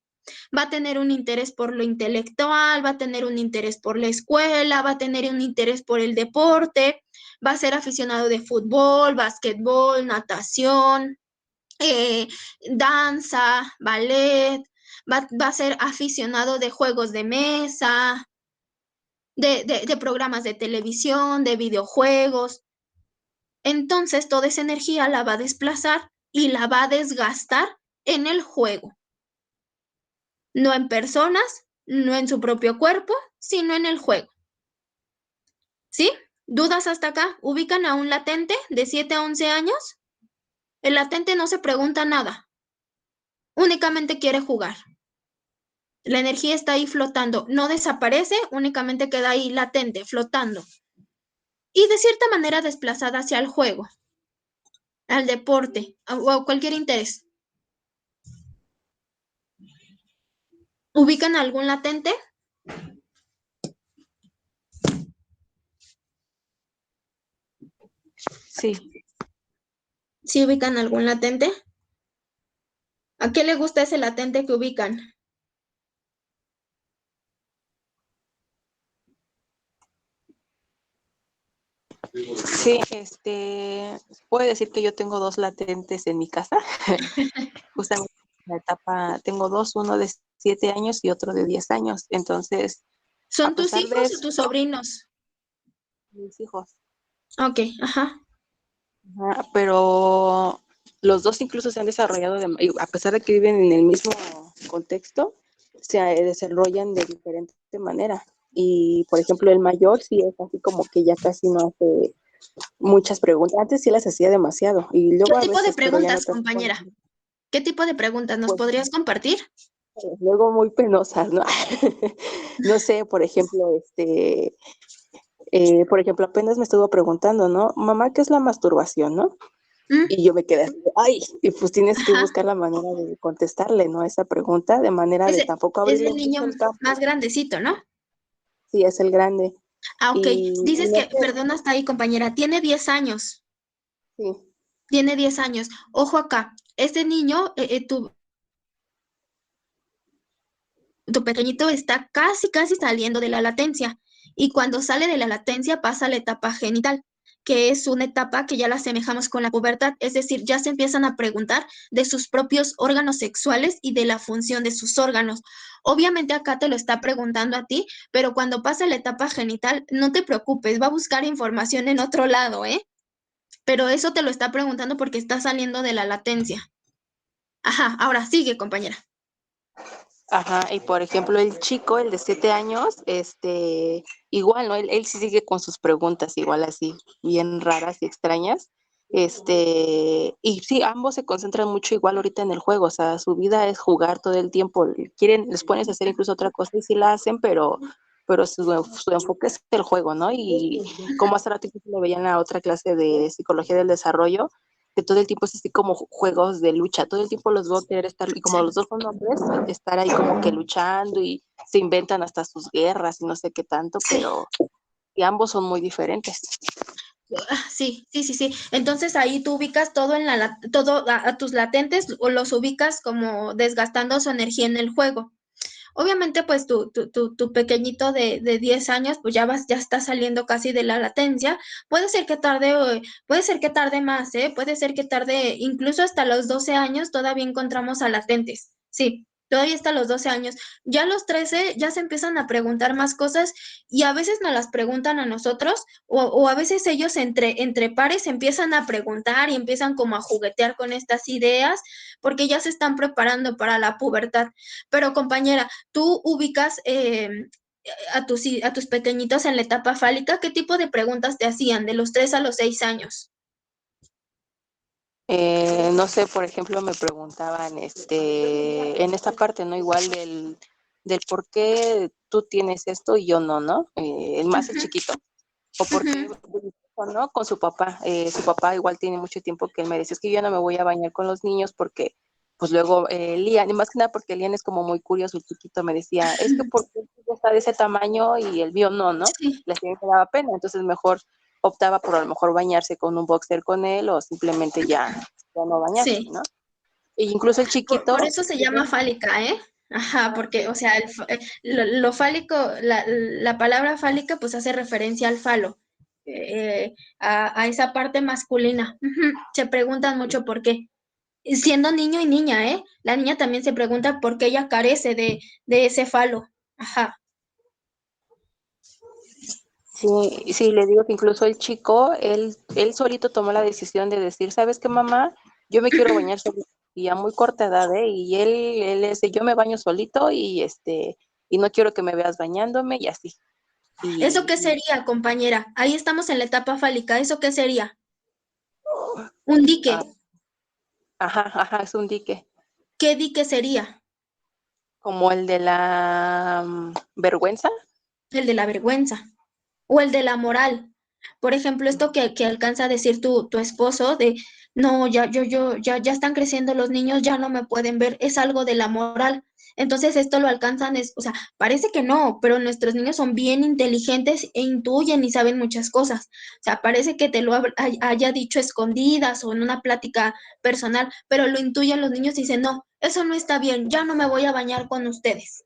Va a tener un interés por lo intelectual, va a tener un interés por la escuela, va a tener un interés por el deporte, va a ser aficionado de fútbol, básquetbol, natación, danza, ballet, va a ser aficionado de juegos de mesa, de programas de televisión, de videojuegos. Entonces, toda esa energía la va a desplazar y la va a desgastar en el juego. No en personas, no en su propio cuerpo, sino en el juego. ¿Sí? ¿Dudas hasta acá? ¿Ubican a un latente de 7 a 11 años? El latente no se pregunta nada, únicamente quiere jugar. La energía está ahí flotando, no desaparece, únicamente queda ahí latente, flotando. Y de cierta manera desplazada hacia el juego, al deporte o a cualquier interés. ¿Ubican algún latente? Sí. ¿Sí ubican algún latente? ¿A qué le gusta ese latente que ubican? Sí, puedo decir que yo tengo 2 latentes en mi casa. Justamente en la etapa, tengo 2, uno de 7 años y otro de 10 años. Entonces, ¿Son a tus pesar de hijos o eso, tus sobrinos? mis hijos. Ok, ajá. Ajá, pero los 2 incluso se han desarrollado, a pesar de que viven en el mismo contexto, se desarrollan de diferente manera. Y, por ejemplo, el mayor sí es así como que ya casi no hace muchas preguntas. Antes sí las hacía demasiado. Y luego ¿Qué a tipo de veces, pero ya no preguntas, tanto. compañera? ¿Qué tipo de preguntas nos Pues, podrías compartir? luego muy penosas, ¿no? No sé, por ejemplo, apenas me estuvo preguntando, ¿no? Mamá, ¿qué es la masturbación, no? ¿Mm? Y yo me quedé así, ay, y pues tienes que Ajá. buscar la manera de contestarle, ¿no? Esa pregunta, de manera de tampoco Es abrirle el niño mucho el campo. más grandecito, ¿no? Sí, es el grande. Ah, ok. Y Dices no que, sé, perdón, hasta ahí, compañera, tiene 10 años. sí. Tiene 10 años. Ojo acá, este niño, tu pequeñito está casi saliendo de la latencia. Y cuando sale de la latencia pasa a la etapa genital, que es una etapa que ya la asemejamos con la pubertad, es decir, ya se empiezan a preguntar de sus propios órganos sexuales y de la función de sus órganos. Obviamente acá te lo está preguntando a ti, pero cuando pasa la etapa genital, no te preocupes, va a buscar información en otro lado, ¿eh? Pero eso te lo está preguntando porque está saliendo de la latencia. Ajá, ahora sigue, compañera. Ajá, y por ejemplo, el chico, el de 7 años, igual, ¿no? Él sí sigue con sus preguntas, igual así, bien raras y extrañas. Y sí, ambos se concentran mucho igual ahorita en el juego, o sea, su vida es jugar todo el tiempo. Les pones a hacer incluso otra cosa y sí la hacen, pero su enfoque es el juego, ¿no? Y como hace rato lo veía en la otra clase de psicología del desarrollo, que todo el tiempo es así como juegos de lucha, todo el tiempo los veo querer estar, y como los dos son hombres, estar ahí como que luchando y se inventan hasta sus guerras y no sé qué tanto, pero y ambos son muy diferentes. Sí. Entonces ahí tú ubicas todo todo a tus latentes o los ubicas como desgastando su energía en el juego. Obviamente, pues tu pequeñito de 10 años, pues ya está saliendo casi de la latencia. Puede ser que tarde más, ¿eh? Puede ser que tarde, incluso hasta los 12 años todavía encontramos a latentes. Sí, todavía hasta los 12 años. Ya a los 13 ya se empiezan a preguntar más cosas y a veces nos las preguntan a nosotros o a veces ellos entre pares empiezan a preguntar y empiezan como a juguetear con estas ideas porque ya se están preparando para la pubertad. Pero compañera, tú ubicas a tus pequeñitos en la etapa fálica, ¿qué tipo de preguntas te hacían de los 3 a los 6 años? No sé, por ejemplo, me preguntaban en esta parte, ¿no? Igual del por qué tú tienes esto y yo no, ¿no? El más chiquito. O por qué ¿no? Con su papá. Su papá igual tiene mucho tiempo que él me decía, es que yo no me voy a bañar con los niños porque, pues luego Lian, y más que nada porque Lian es como muy curioso, el chiquito me decía, es que porque el chico está de ese tamaño y el mío no, ¿no? Sí. La señora me daba pena, entonces mejor optaba por a lo mejor bañarse con un boxer con él o simplemente ya no bañarse, Sí. ¿no? E incluso el chiquito... Por eso se llama fálica, ¿eh? Ajá, porque, o sea, lo fálico, la palabra fálica, pues hace referencia al falo, a esa parte masculina. Ujú. Se preguntan mucho por qué. Siendo niño y niña, ¿eh? La niña también se pregunta por qué ella carece de ese falo. Ajá. Sí, sí, le digo que incluso el chico, él solito tomó la decisión de decir, ¿sabes qué, mamá? Yo me quiero bañar solito y a muy corta edad, ¿eh? Y él es de, yo me baño solito y no quiero que me veas bañándome y así. ¿Eso qué Y sería, compañera? Ahí estamos en la etapa fálica. ¿Eso qué sería? Un dique. ah, ajá, es un dique, ¿Qué dique sería? como el de la vergüenza. El de la vergüenza o el de la moral. Por ejemplo, esto que alcanza a decir tu esposo de, no, ya están creciendo los niños, ya no me pueden ver, es algo de la moral. Entonces esto lo alcanzan, o sea, parece que no, pero nuestros niños son bien inteligentes e intuyen y saben muchas cosas. O sea, parece que te lo haya dicho escondidas o en una plática personal, pero lo intuyen los niños y dicen, no, eso no está bien, ya no me voy a bañar con ustedes.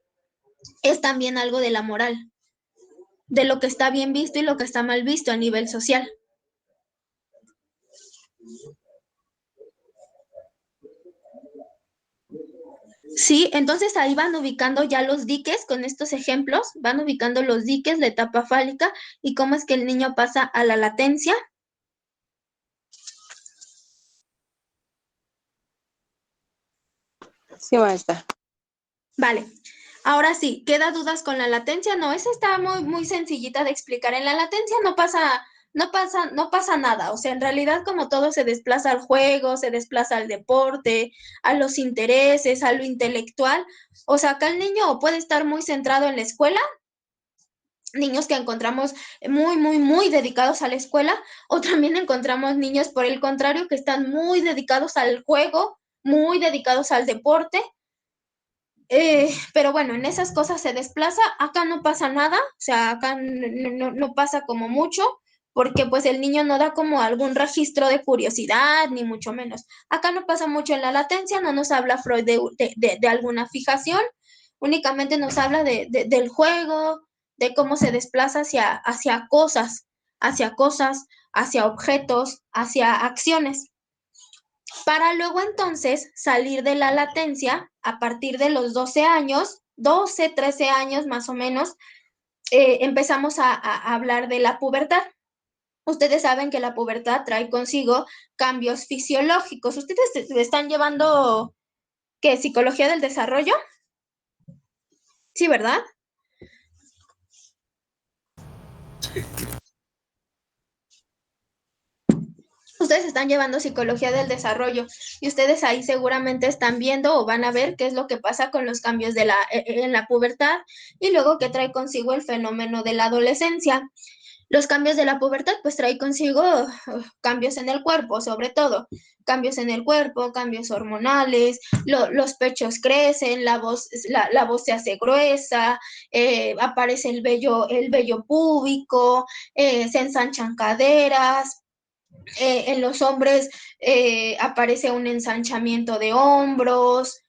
Es también algo de la moral, de lo que está bien visto y lo que está mal visto a nivel social. Sí, entonces ahí van ubicando ya los diques con estos ejemplos, van ubicando los diques, la etapa fálica y cómo es que el niño pasa a la latencia. Sí, maestra. Vale, ahora sí, ¿queda dudas con la latencia? No, esa está muy sencillita de explicar. En la latencia no pasa nada. O sea, en realidad como todo se desplaza al juego, se desplaza al deporte, a los intereses, a lo intelectual. O sea, acá el niño puede estar muy centrado en la escuela, niños que encontramos muy dedicados a la escuela, o también encontramos niños, por el contrario, que están muy dedicados al juego, muy dedicados al deporte. Pero bueno, en esas cosas se desplaza, acá no pasa nada, o sea, acá no pasa como mucho, porque pues el niño no da como algún registro de curiosidad, ni mucho menos. Acá no pasa mucho en la latencia, no nos habla Freud de alguna fijación, únicamente nos habla del juego, de cómo se desplaza hacia cosas, hacia objetos, hacia acciones, para luego entonces salir de la latencia a partir de los 12 años, 12, 13 años más o menos, empezamos a hablar de la pubertad. Ustedes saben que la pubertad trae consigo cambios fisiológicos. ¿Ustedes están llevando qué? ¿Psicología del desarrollo? Sí, ¿verdad? Ustedes están llevando psicología del desarrollo y ustedes ahí seguramente están viendo o van a ver qué es lo que pasa con los cambios en la pubertad y luego qué trae consigo el fenómeno de la adolescencia. Los cambios de la pubertad pues trae consigo cambios en el cuerpo, sobre todo cambios en el cuerpo, cambios hormonales, los pechos crecen, la voz se hace gruesa, aparece el vello púbico, se ensanchan caderas. En los hombres aparece un ensanchamiento de hombros.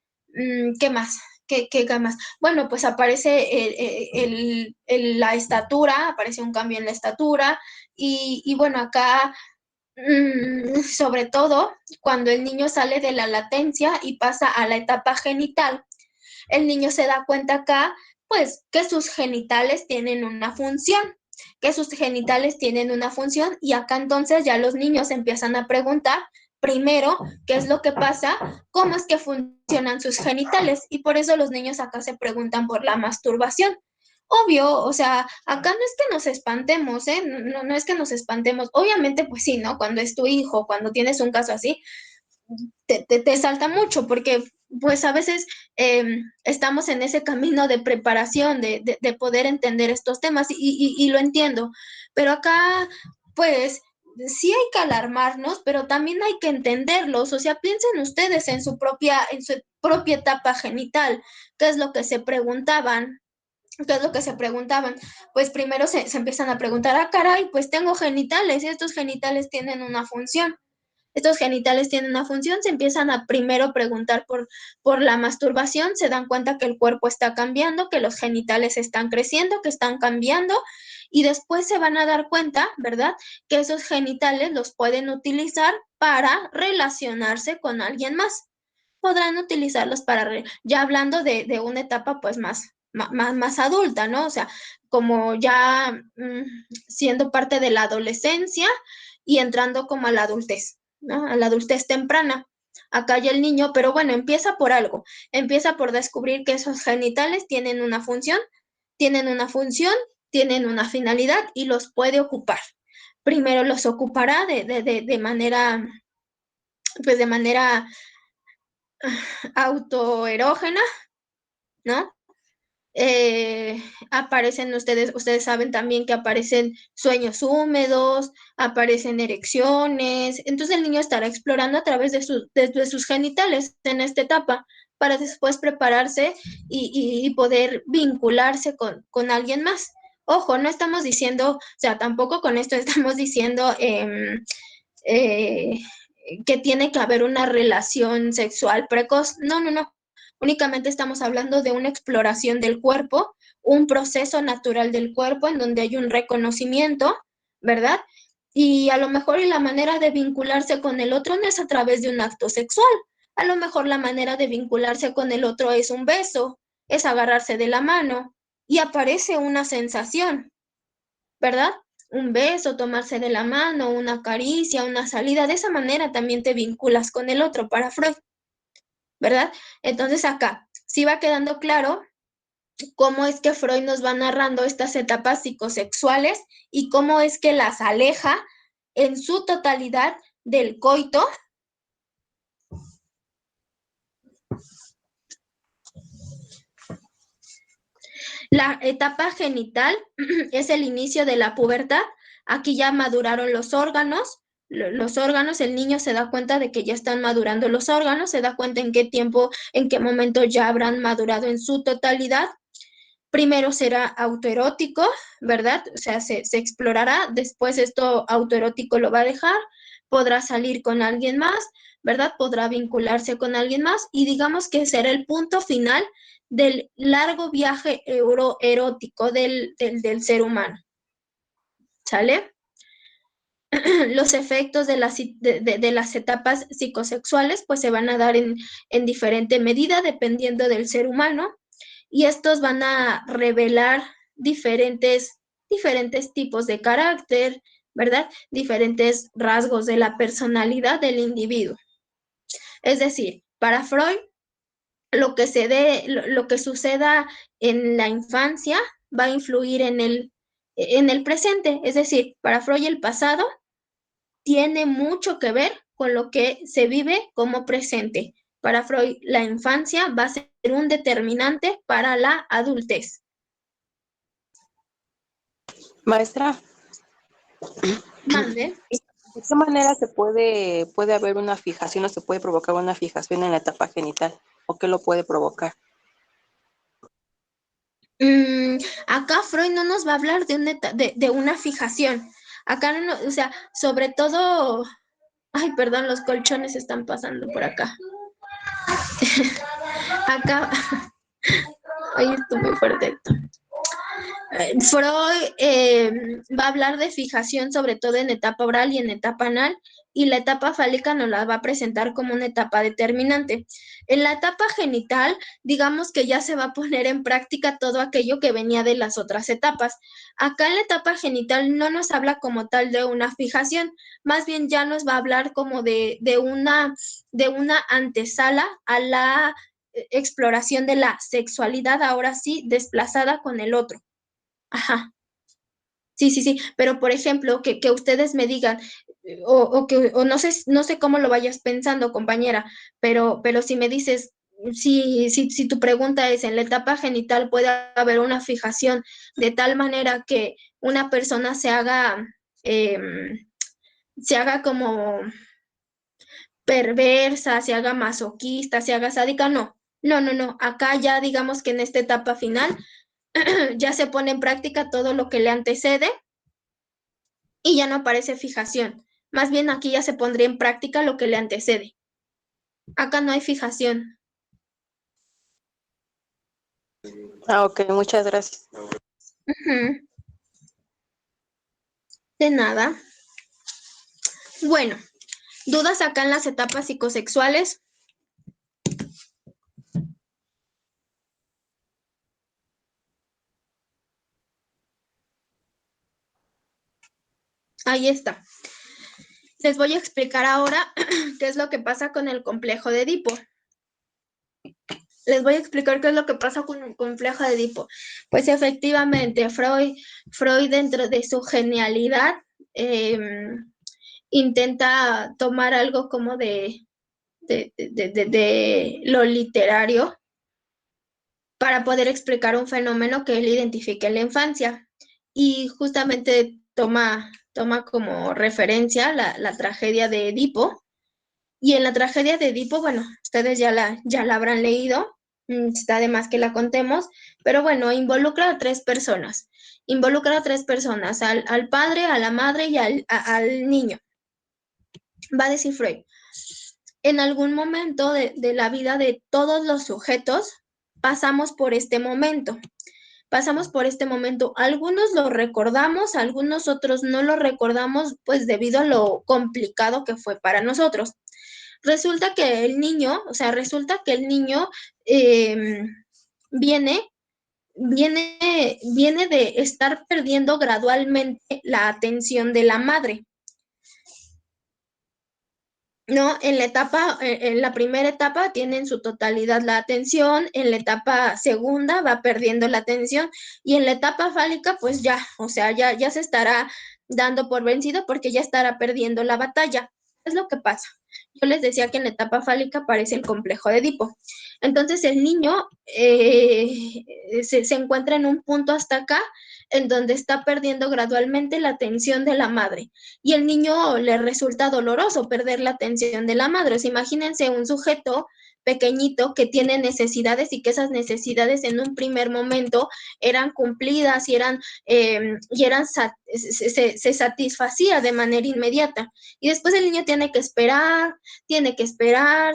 ¿Qué más? ¿Qué más? Bueno, pues aparece la estatura, aparece un cambio en la estatura y bueno, acá sobre todo cuando el niño sale de la latencia y pasa a la etapa genital, el niño se da cuenta acá, pues, que sus genitales tienen una función, y acá entonces ya los niños empiezan a preguntar primero qué es lo que pasa, cómo es que funcionan sus genitales y por eso los niños acá se preguntan por la masturbación. Obvio, o sea, acá no es que nos espantemos, ¿eh? No es que nos espantemos. Obviamente, pues sí, ¿no? Cuando es tu hijo, cuando tienes un caso así, te salta mucho porque pues a veces estamos en ese camino de preparación, de poder entender estos temas y lo entiendo, pero acá pues sí hay que alarmarnos, pero también hay que entenderlos. O sea, piensen ustedes en su propia etapa genital. ¿Qué es lo que se preguntaban? ¿Qué es lo que se preguntaban? Pues primero se empiezan a preguntar, ah, caray, pues tengo genitales, y estos genitales tienen una función. Estos genitales tienen una función, se empiezan a primero preguntar por la masturbación, se dan cuenta que el cuerpo está cambiando, que los genitales están creciendo, que están cambiando, y después se van a dar cuenta, ¿verdad?, que esos genitales los pueden utilizar para relacionarse con alguien más. Podrán utilizarlos para, ya hablando de una etapa pues más adulta, ¿no? O sea, como ya siendo parte de la adolescencia y entrando como a la adultez, ¿no? A la adultez temprana. Acá ya el niño, pero bueno, empieza por algo. Empieza por descubrir que esos genitales tienen una función, tienen una finalidad y los puede ocupar. Primero los ocupará de manera, pues de manera autoerógena, ¿no? Aparecen ustedes saben también que aparecen sueños húmedos, aparecen erecciones, entonces el niño estará explorando a través de sus genitales en esta etapa para después prepararse y poder vincularse con alguien más. Ojo, no estamos diciendo, o sea, tampoco con esto estamos diciendo que tiene que haber una relación sexual precoz. No. Únicamente estamos hablando de una exploración del cuerpo, un proceso natural del cuerpo en donde hay un reconocimiento, ¿verdad? Y a lo mejor la manera de vincularse con el otro no es a través de un acto sexual. A lo mejor la manera de vincularse con el otro es un beso, es agarrarse de la mano y aparece una sensación, ¿verdad? Un beso, tomarse de la mano, una caricia, una salida. De esa manera también te vinculas con el otro para Freud, ¿verdad? Entonces acá sí va quedando claro cómo es que Freud nos va narrando estas etapas psicosexuales y cómo es que las aleja en su totalidad del coito. La etapa genital es el inicio de la pubertad. Aquí ya maduraron los órganos, el niño se da cuenta de que ya están madurando los órganos, se da cuenta en qué tiempo, en qué momento ya habrán madurado en su totalidad. Primero será autoerótico, ¿verdad? O sea, se explorará, después esto autoerótico lo va a dejar, podrá salir con alguien más, ¿verdad? Podrá vincularse con alguien más y digamos que será el punto final del largo viaje erótico del ser humano. ¿Sale? Los efectos de las etapas psicosexuales pues se van a dar en diferente medida dependiendo del ser humano y estos van a revelar diferentes tipos de carácter, ¿verdad? Diferentes rasgos de la personalidad del individuo. Es decir, para Freud, lo que suceda en la infancia va a influir en el presente. Es decir, para Freud el pasado tiene mucho que ver con lo que se vive como presente. Para Freud, la infancia va a ser un determinante para la adultez. Maestra, Mande. ¿de qué manera puede haber una fijación o se puede provocar una fijación en la etapa genital? ¿O qué lo puede provocar? Acá Freud no nos va a hablar de una fijación. Acá, no, o sea, sobre todo... Ay, perdón, los colchones están pasando por acá. Acá... Ay, esto muy fuerte esto. Freud va a hablar de fijación sobre todo en etapa oral y en etapa anal, y la etapa fálica nos la va a presentar como una etapa determinante. En la etapa genital, digamos que ya se va a poner en práctica todo aquello que venía de las otras etapas. Acá en la etapa genital no nos habla como tal de una fijación, más bien ya nos va a hablar como de una antesala a la exploración de la sexualidad, ahora sí, desplazada con el otro. Ajá. Sí, pero por ejemplo, que ustedes me digan, o no sé cómo lo vayas pensando, compañera, pero si me dices, si tu pregunta es, en la etapa genital puede haber una fijación de tal manera que una persona se haga, se haga como perversa, se haga masoquista, se haga sádica, no. No, no, no. Acá ya digamos que en esta etapa final ya se pone en práctica todo lo que le antecede y ya no aparece fijación. Más bien aquí ya se pondría en práctica lo que le antecede. Acá no hay fijación. Ah, ok, muchas gracias. Ujú. De nada. Bueno, ¿dudas acá en las etapas psicosexuales? Ahí está. Les voy a explicar ahora qué es lo que pasa con el complejo de Edipo. Les voy a explicar qué es lo que pasa con el complejo de Edipo. Pues efectivamente, Freud dentro de su genialidad intenta tomar algo como de lo literario para poder explicar un fenómeno que él identifica en la infancia. Y justamente toma como referencia la tragedia de Edipo. Y en la tragedia de Edipo, bueno, ustedes ya la habrán leído, está de más que la contemos, pero bueno, involucra a tres personas. Involucra a tres personas, al padre, a la madre y al niño. Va a decir Freud, en algún momento de la vida de todos los sujetos pasamos por este momento. Pasamos por este momento. Algunos lo recordamos, algunos otros no lo recordamos, pues debido a lo complicado que fue para nosotros. Resulta que el niño viene de estar perdiendo gradualmente la atención de la madre. ¿No? En la primera etapa tiene en su totalidad la atención, en la etapa segunda va perdiendo la atención y en la etapa fálica pues ya, o sea, ya se estará dando por vencido porque ya estará perdiendo la batalla. Es lo que pasa. Yo les decía que en la etapa fálica aparece el complejo de Edipo. Entonces el niño se encuentra en un punto hasta acá en donde está perdiendo gradualmente la atención de la madre. Y el niño le resulta doloroso perder la atención de la madre. O sea, imagínense un sujeto pequeñito que tiene necesidades y que esas necesidades en un primer momento eran cumplidas y se satisfacía de manera inmediata. Y después el niño tiene que esperar,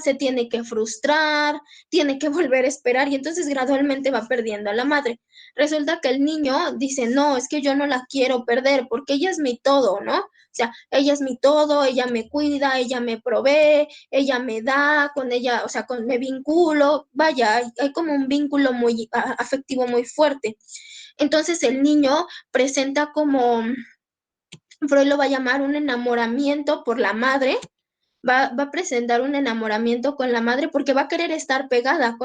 se tiene que frustrar, tiene que volver a esperar y entonces gradualmente va perdiendo a la madre. Resulta que el niño dice, no, es que yo no la quiero perder porque ella es mi todo, ¿no? O sea, ella es mi todo, ella me cuida, ella me provee, ella me da, con ella, o sea, me vinculo, vaya, hay como un vínculo muy afectivo muy fuerte. Entonces el niño presenta como, Freud lo va a llamar un enamoramiento por la madre, va a presentar un enamoramiento con la madre porque va a querer estar pegado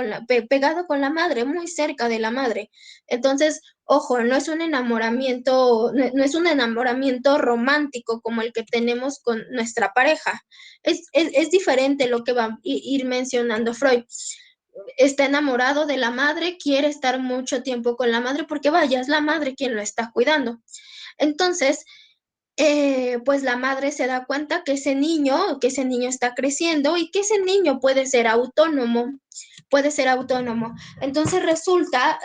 con la madre, muy cerca de la madre. Entonces, ojo, no es un enamoramiento romántico como el que tenemos con nuestra pareja. Es diferente lo que va a ir mencionando Freud. Está enamorado de la madre, quiere estar mucho tiempo con la madre porque vaya, es la madre quien lo está cuidando. Entonces, pues la madre se da cuenta que ese niño está creciendo y que ese niño puede ser autónomo. Entonces resulta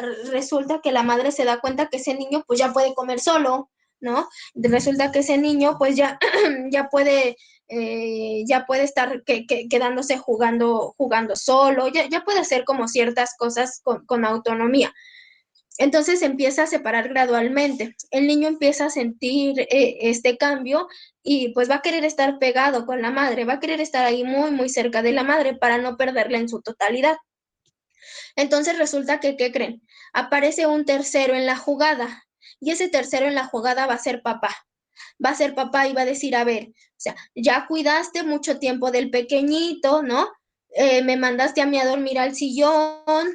que la madre se da cuenta que ese niño pues ya puede comer solo, ¿no? Resulta que ese niño pues ya puede estar quedándose jugando solo, ya puede hacer como ciertas cosas con autonomía. Entonces se empieza a separar gradualmente. El niño empieza a sentir este cambio y pues va a querer estar pegado con la madre, va a querer estar ahí muy, muy cerca de la madre para no perderla en su totalidad. Entonces resulta que, ¿qué creen? Aparece un tercero en la jugada y ese tercero en la jugada va a ser papá. Va a ser papá y va a decir, a ver, o sea, ya cuidaste mucho tiempo del pequeñito, ¿no? Me mandaste a mí a dormir al sillón,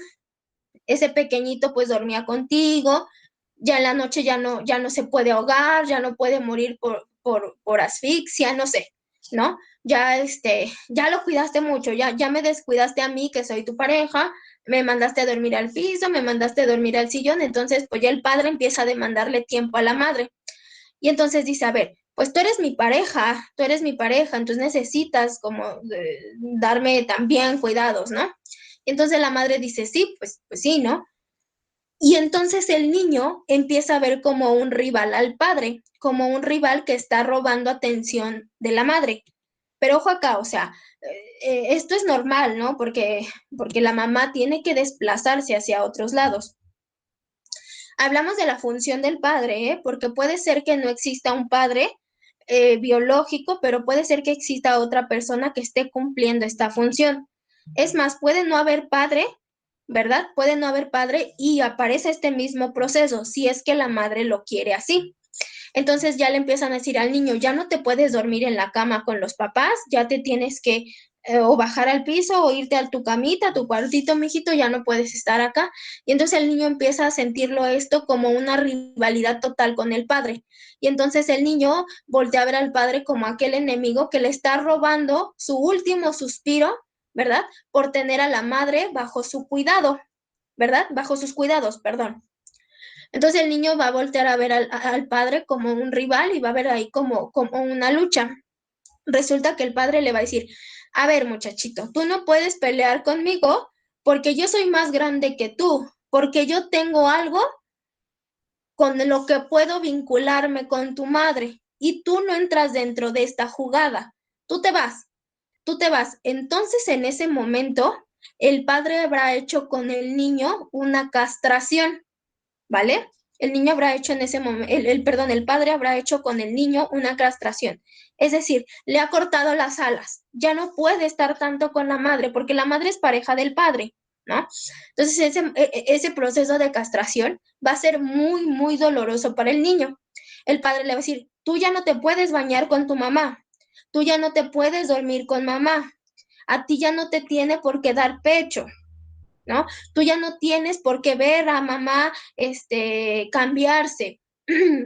ese pequeñito pues dormía contigo, ya en la noche ya no se puede ahogar, ya no puede morir por asfixia, no sé, ¿no? Ya lo cuidaste mucho, ya me descuidaste a mí que soy tu pareja, me mandaste a dormir al piso, me mandaste a dormir al sillón, entonces pues ya el padre empieza a demandarle tiempo a la madre. Y entonces dice, a ver, pues tú eres mi pareja, entonces necesitas como darme también cuidados, ¿no? Y entonces la madre dice, sí, pues sí, ¿no? Y entonces el niño empieza a ver como un rival al padre, como un rival que está robando atención de la madre. Pero ojo acá, o sea, esto es normal, ¿no? Porque la mamá tiene que desplazarse hacia otros lados. Hablamos de la función del padre, ¿eh? Porque puede ser que no exista un padre biológico, pero puede ser que exista otra persona que esté cumpliendo esta función. Es más, puede no haber padre, ¿verdad? Puede no haber padre y aparece este mismo proceso, si es que la madre lo quiere así. Entonces ya le empiezan a decir al niño, ya no te puedes dormir en la cama con los papás, ya te tienes que o bajar al piso o irte a tu camita, a tu cuartito, mijito, ya no puedes estar acá. Y entonces el niño empieza a sentirlo esto como una rivalidad total con el padre. Y entonces el niño voltea a ver al padre como aquel enemigo que le está robando su último suspiro, ¿verdad? Por tener a la madre bajo su cuidado, ¿verdad? Bajo sus cuidados, perdón. Entonces el niño va a voltear a ver al padre como un rival y va a ver ahí como una lucha. Resulta que el padre le va a decir, a ver muchachito, tú no puedes pelear conmigo porque yo soy más grande que tú, porque yo tengo algo con lo que puedo vincularme con tu madre y tú no entras dentro de esta jugada. Tú te vas. Entonces en ese momento el padre habrá hecho con el niño una castración. ¿Vale? El niño habrá hecho en ese momento, el padre habrá hecho con el niño una castración. Es decir, le ha cortado las alas. Ya no puede estar tanto con la madre porque la madre es pareja del padre, ¿no? Entonces ese proceso de castración va a ser muy, muy doloroso para el niño. El padre le va a decir, tú ya no te puedes bañar con tu mamá, tú ya no te puedes dormir con mamá, a ti ya no te tiene por qué dar pecho, ¿no? Tú ya no tienes por qué ver a mamá cambiarse.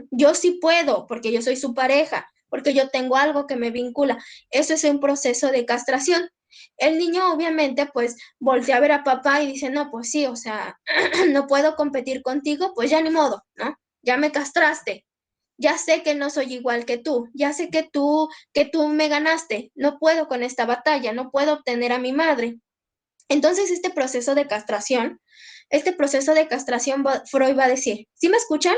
Yo sí puedo, porque yo soy su pareja, porque yo tengo algo que me vincula. Eso es un proceso de castración. El niño obviamente pues voltea a ver a papá y dice, no, pues sí, o sea, no puedo competir contigo, pues ya ni modo, ¿no? Ya me castraste. Ya sé que no soy igual que tú, ya sé que tú me ganaste, no puedo con esta batalla, no puedo obtener a mi madre. Entonces, este proceso de castración, Freud va a decir, ¿sí me escuchan?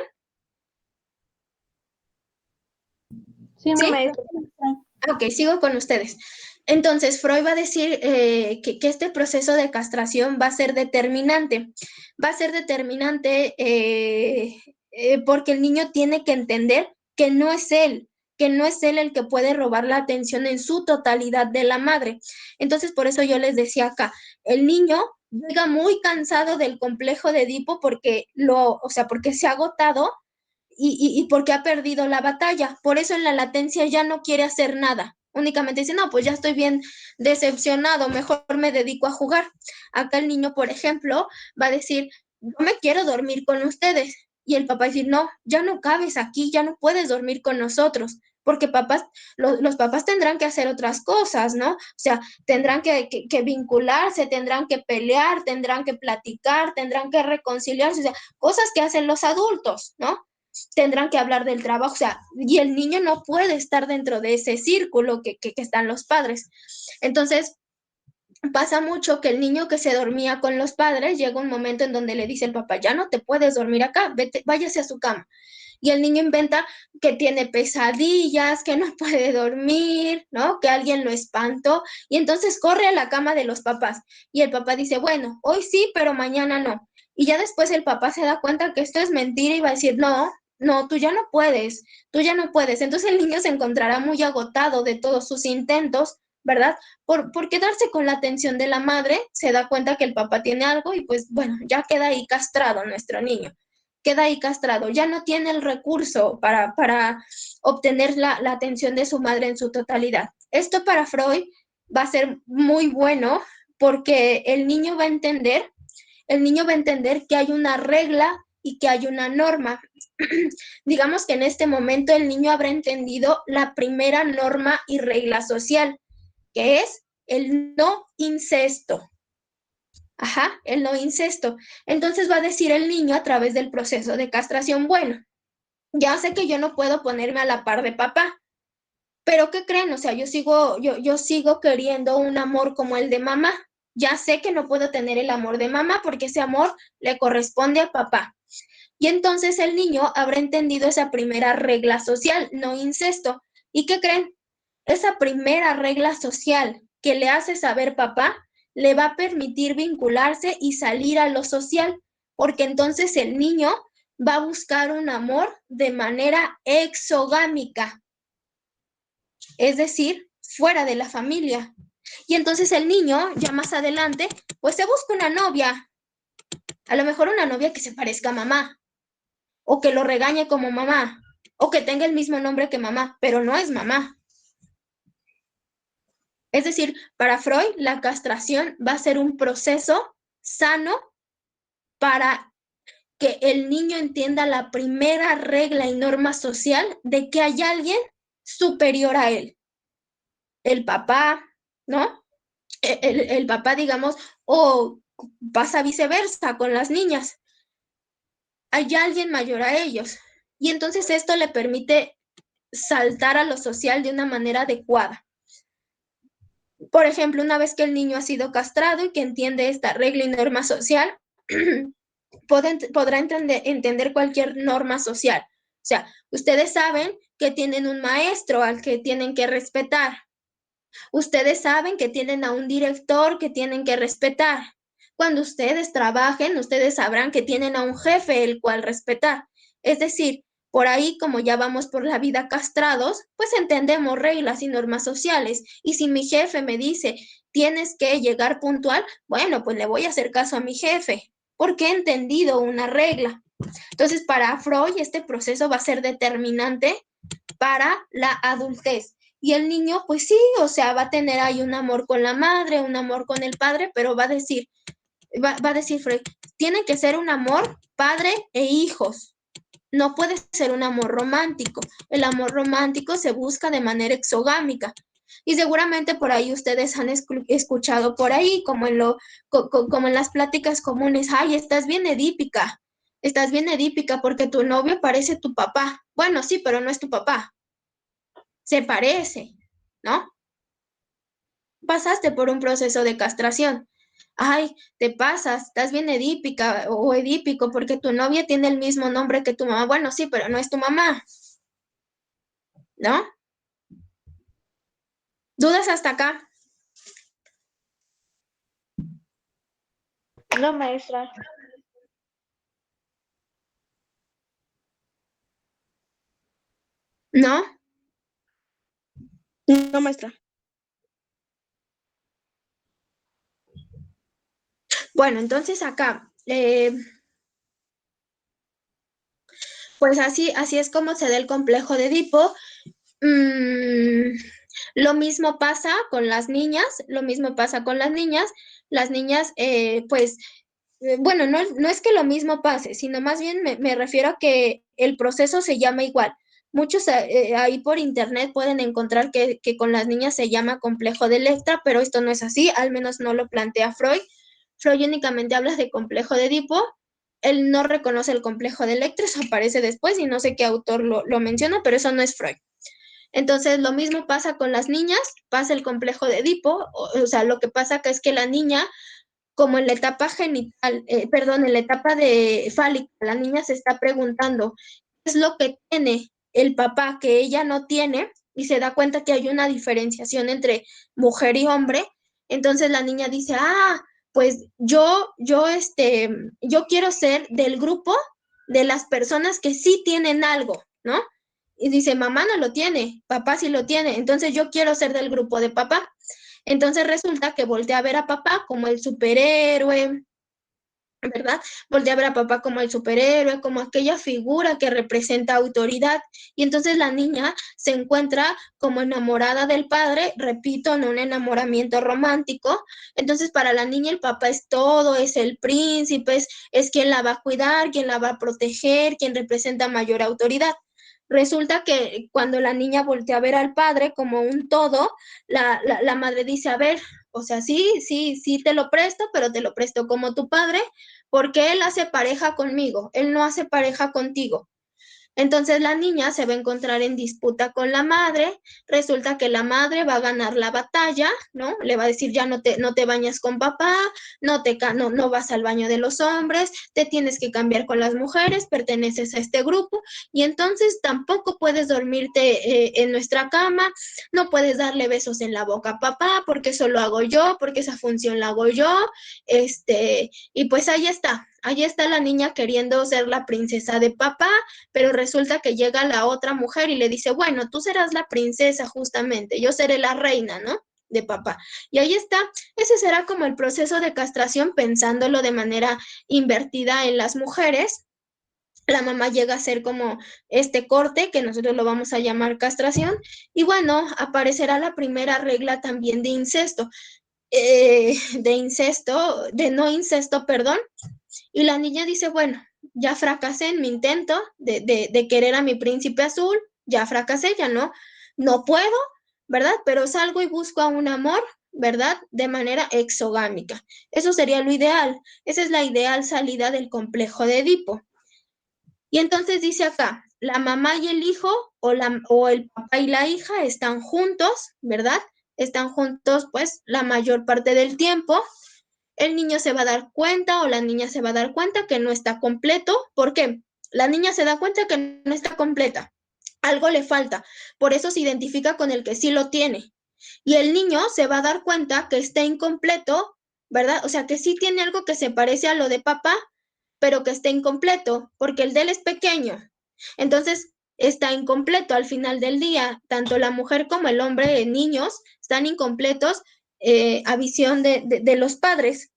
Sí, ¿Sí? maestra. Ok, sigo con ustedes. Entonces, Freud va a decir que este proceso de castración va a ser determinante. Va a ser determinante porque el niño tiene que entender que no es él el que puede robar la atención en su totalidad de la madre. Entonces, por eso yo les decía acá, el niño llega muy cansado del complejo de Edipo porque se ha agotado y porque ha perdido la batalla. Por eso en la latencia ya no quiere hacer nada. Únicamente dice, no, pues ya estoy bien decepcionado, mejor me dedico a jugar. Acá el niño, por ejemplo, va a decir, yo me quiero dormir con ustedes. Y el papá va a decir, no, ya no cabes aquí, ya no puedes dormir con nosotros, porque los papás tendrán que hacer otras cosas, ¿no? O sea, tendrán que vincularse, tendrán que pelear, tendrán que platicar, tendrán que reconciliarse, o sea, cosas que hacen los adultos, ¿no? Tendrán que hablar del trabajo, o sea, y el niño no puede estar dentro de ese círculo que están los padres. Entonces, pasa mucho que el niño que se dormía con los padres, llega un momento en donde le dice el papá, ya no te puedes dormir acá, vete, váyase a su cama. Y el niño inventa que tiene pesadillas, que no puede dormir, ¿no? Que alguien lo espantó, y entonces corre a la cama de los papás. Y el papá dice, bueno, hoy sí, pero mañana no. Y ya después el papá se da cuenta que esto es mentira y va a decir, no, tú ya no puedes. Entonces el niño se encontrará muy agotado de todos sus intentos, ¿verdad? Por quedarse con la atención de la madre, se da cuenta que el papá tiene algo y pues bueno, ya queda ahí castrado nuestro niño. Queda ahí castrado, ya no tiene el recurso para obtener la atención de su madre en su totalidad. Esto para Freud va a ser muy bueno porque el niño va a entender que hay una regla y que hay una norma. Digamos que en este momento el niño habrá entendido la primera norma y regla social, que es el no incesto. Ajá, el no incesto. Entonces va a decir el niño a través del proceso de castración, bueno, ya sé que yo no puedo ponerme a la par de papá, Pero ¿qué creen? O sea, yo sigo queriendo un amor como el de mamá. Ya sé que no puedo tener el amor de mamá porque ese amor le corresponde a papá. Y entonces el niño habrá entendido esa primera regla social, no incesto. ¿Y qué creen? Esa primera regla social que le hace saber papá le va a permitir vincularse y salir a lo social, porque entonces el niño va a buscar un amor de manera exogámica, es decir, fuera de la familia. Y entonces el niño, ya más adelante, pues se busca una novia, a lo mejor una novia que se parezca a mamá, o que lo regañe como mamá, o que tenga el mismo nombre que mamá, pero no es mamá. Es decir, para Freud, la castración va a ser un proceso sano para que el niño entienda la primera regla y norma social de que hay alguien superior a él. El papá, ¿no? El papá, digamos, o pasa viceversa con las niñas. Hay alguien mayor a ellos. Y entonces esto le permite saltar a lo social de una manera adecuada. Por ejemplo, una vez que el niño ha sido castrado y que entiende esta regla y norma social, podrá entender cualquier norma social. O sea, ustedes saben que tienen un maestro al que tienen que respetar. Ustedes saben que tienen a un director que tienen que respetar. Cuando ustedes trabajen, ustedes sabrán que tienen a un jefe el cual respetar. Es decir, por ahí, como ya vamos por la vida castrados, pues entendemos reglas y normas sociales. Y si mi jefe me dice, tienes que llegar puntual, bueno, pues le voy a hacer caso a mi jefe, porque he entendido una regla. Entonces, para Freud, este proceso va a ser determinante para la adultez. Y el niño, pues sí, o sea, va a tener ahí un amor con la madre, un amor con el padre, pero va a decir Freud, tiene que ser un amor padre e hijos. No puede ser un amor romántico. El amor romántico se busca de manera exogámica. Y seguramente por ahí ustedes han escuchado por ahí, como en las pláticas comunes, ay, estás bien edípica porque tu novio parece tu papá. Bueno, sí, pero no es tu papá. Se parece, ¿no? Pasaste por un proceso de castración. Ay, te pasas, estás bien edípica o edípico porque tu novia tiene el mismo nombre que tu mamá. Bueno, sí, pero no es tu mamá, ¿no? ¿Dudas hasta acá? No, maestra. ¿No? No, maestra. Bueno, entonces acá, pues así es como se da el complejo de Edipo. Lo mismo pasa con las niñas, Las niñas, bueno, no es que lo mismo pase, sino más bien me refiero a que el proceso se llama igual. Muchos ahí por internet pueden encontrar que con las niñas se llama complejo de Electra, pero esto no es así, al menos no lo plantea Freud. Freud únicamente habla de complejo de Edipo. Él no reconoce el complejo de Electra, eso aparece después y no sé qué autor lo menciona, pero eso no es Freud. Entonces, lo mismo pasa con las niñas, pasa el complejo de Edipo, o sea, lo que pasa que es que la niña, como en la etapa genital, en la etapa de fálica, la niña se está preguntando qué es lo que tiene el papá que ella no tiene y se da cuenta que hay una diferenciación entre mujer y hombre. Entonces la niña dice, pues yo quiero ser del grupo de las personas que sí tienen algo, ¿no? Y dice, mamá no lo tiene, papá sí lo tiene, entonces yo quiero ser del grupo de papá. Entonces resulta que voltea a ver a papá como el superhéroe, ¿verdad? Voltea a ver a papá como el superhéroe, como aquella figura que representa autoridad. Y entonces la niña se encuentra como enamorada del padre, repito, en un enamoramiento romántico. Entonces para la niña el papá es todo, es el príncipe, es quien la va a cuidar, quien la va a proteger, quien representa mayor autoridad. Resulta que cuando la niña voltea a ver al padre como un todo, la madre dice, a ver, o sea, sí te lo presto, pero te lo presto como tu padre, porque él hace pareja conmigo, él no hace pareja contigo. Entonces la niña se va a encontrar en disputa con la madre, resulta que la madre va a ganar la batalla, ¿no? Le va a decir, ya no te bañas con papá, no vas al baño de los hombres, te tienes que cambiar con las mujeres, perteneces a este grupo, y entonces tampoco puedes dormirte en nuestra cama, no puedes darle besos en la boca a papá, porque eso lo hago yo, porque esa función la hago yo, y pues ahí está la niña queriendo ser la princesa de papá, pero resulta que llega la otra mujer y le dice, bueno, tú serás la princesa justamente, yo seré la reina, ¿no? De papá. Y ahí está, ese será como el proceso de castración pensándolo de manera invertida en las mujeres. La mamá llega a ser como este corte, que nosotros lo vamos a llamar castración, y bueno, aparecerá la primera regla también de incesto, de no incesto, perdón, y la niña dice, bueno, ya fracasé en mi intento de querer a mi príncipe azul, ya fracasé, ya no puedo, ¿verdad? Pero salgo y busco a un amor, ¿verdad? De manera exogámica. Eso sería lo ideal. Esa es la ideal salida del complejo de Edipo. Y entonces dice acá, la mamá y el hijo o el papá y la hija están juntos, ¿verdad? Están juntos pues la mayor parte del tiempo. El niño se va a dar cuenta o la niña se va a dar cuenta que no está completo. ¿Por qué? La niña se da cuenta que no está completa. Algo le falta. Por eso se identifica con el que sí lo tiene. Y el niño se va a dar cuenta que está incompleto, ¿verdad? O sea, que sí tiene algo que se parece a lo de papá, pero que está incompleto, porque el de él es pequeño. Entonces, está incompleto al final del día. Tanto la mujer como el hombre, niños, están incompletos a visión de los padres.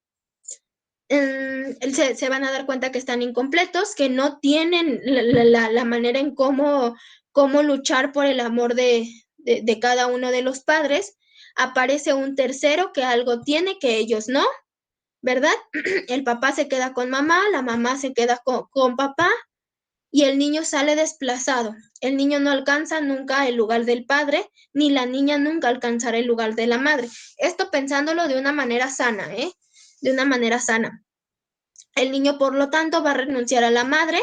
Se van a dar cuenta que están incompletos, que no tienen la manera en cómo luchar por el amor de cada uno de los padres. Aparece un tercero que algo tiene que ellos no, ¿verdad? El papá se queda con mamá, la mamá se queda con papá y el niño sale desplazado. El niño no alcanza nunca el lugar del padre, ni la niña nunca alcanzará el lugar de la madre. Esto pensándolo de una manera sana, ¿eh? De una manera sana. El niño, por lo tanto, va a renunciar a la madre,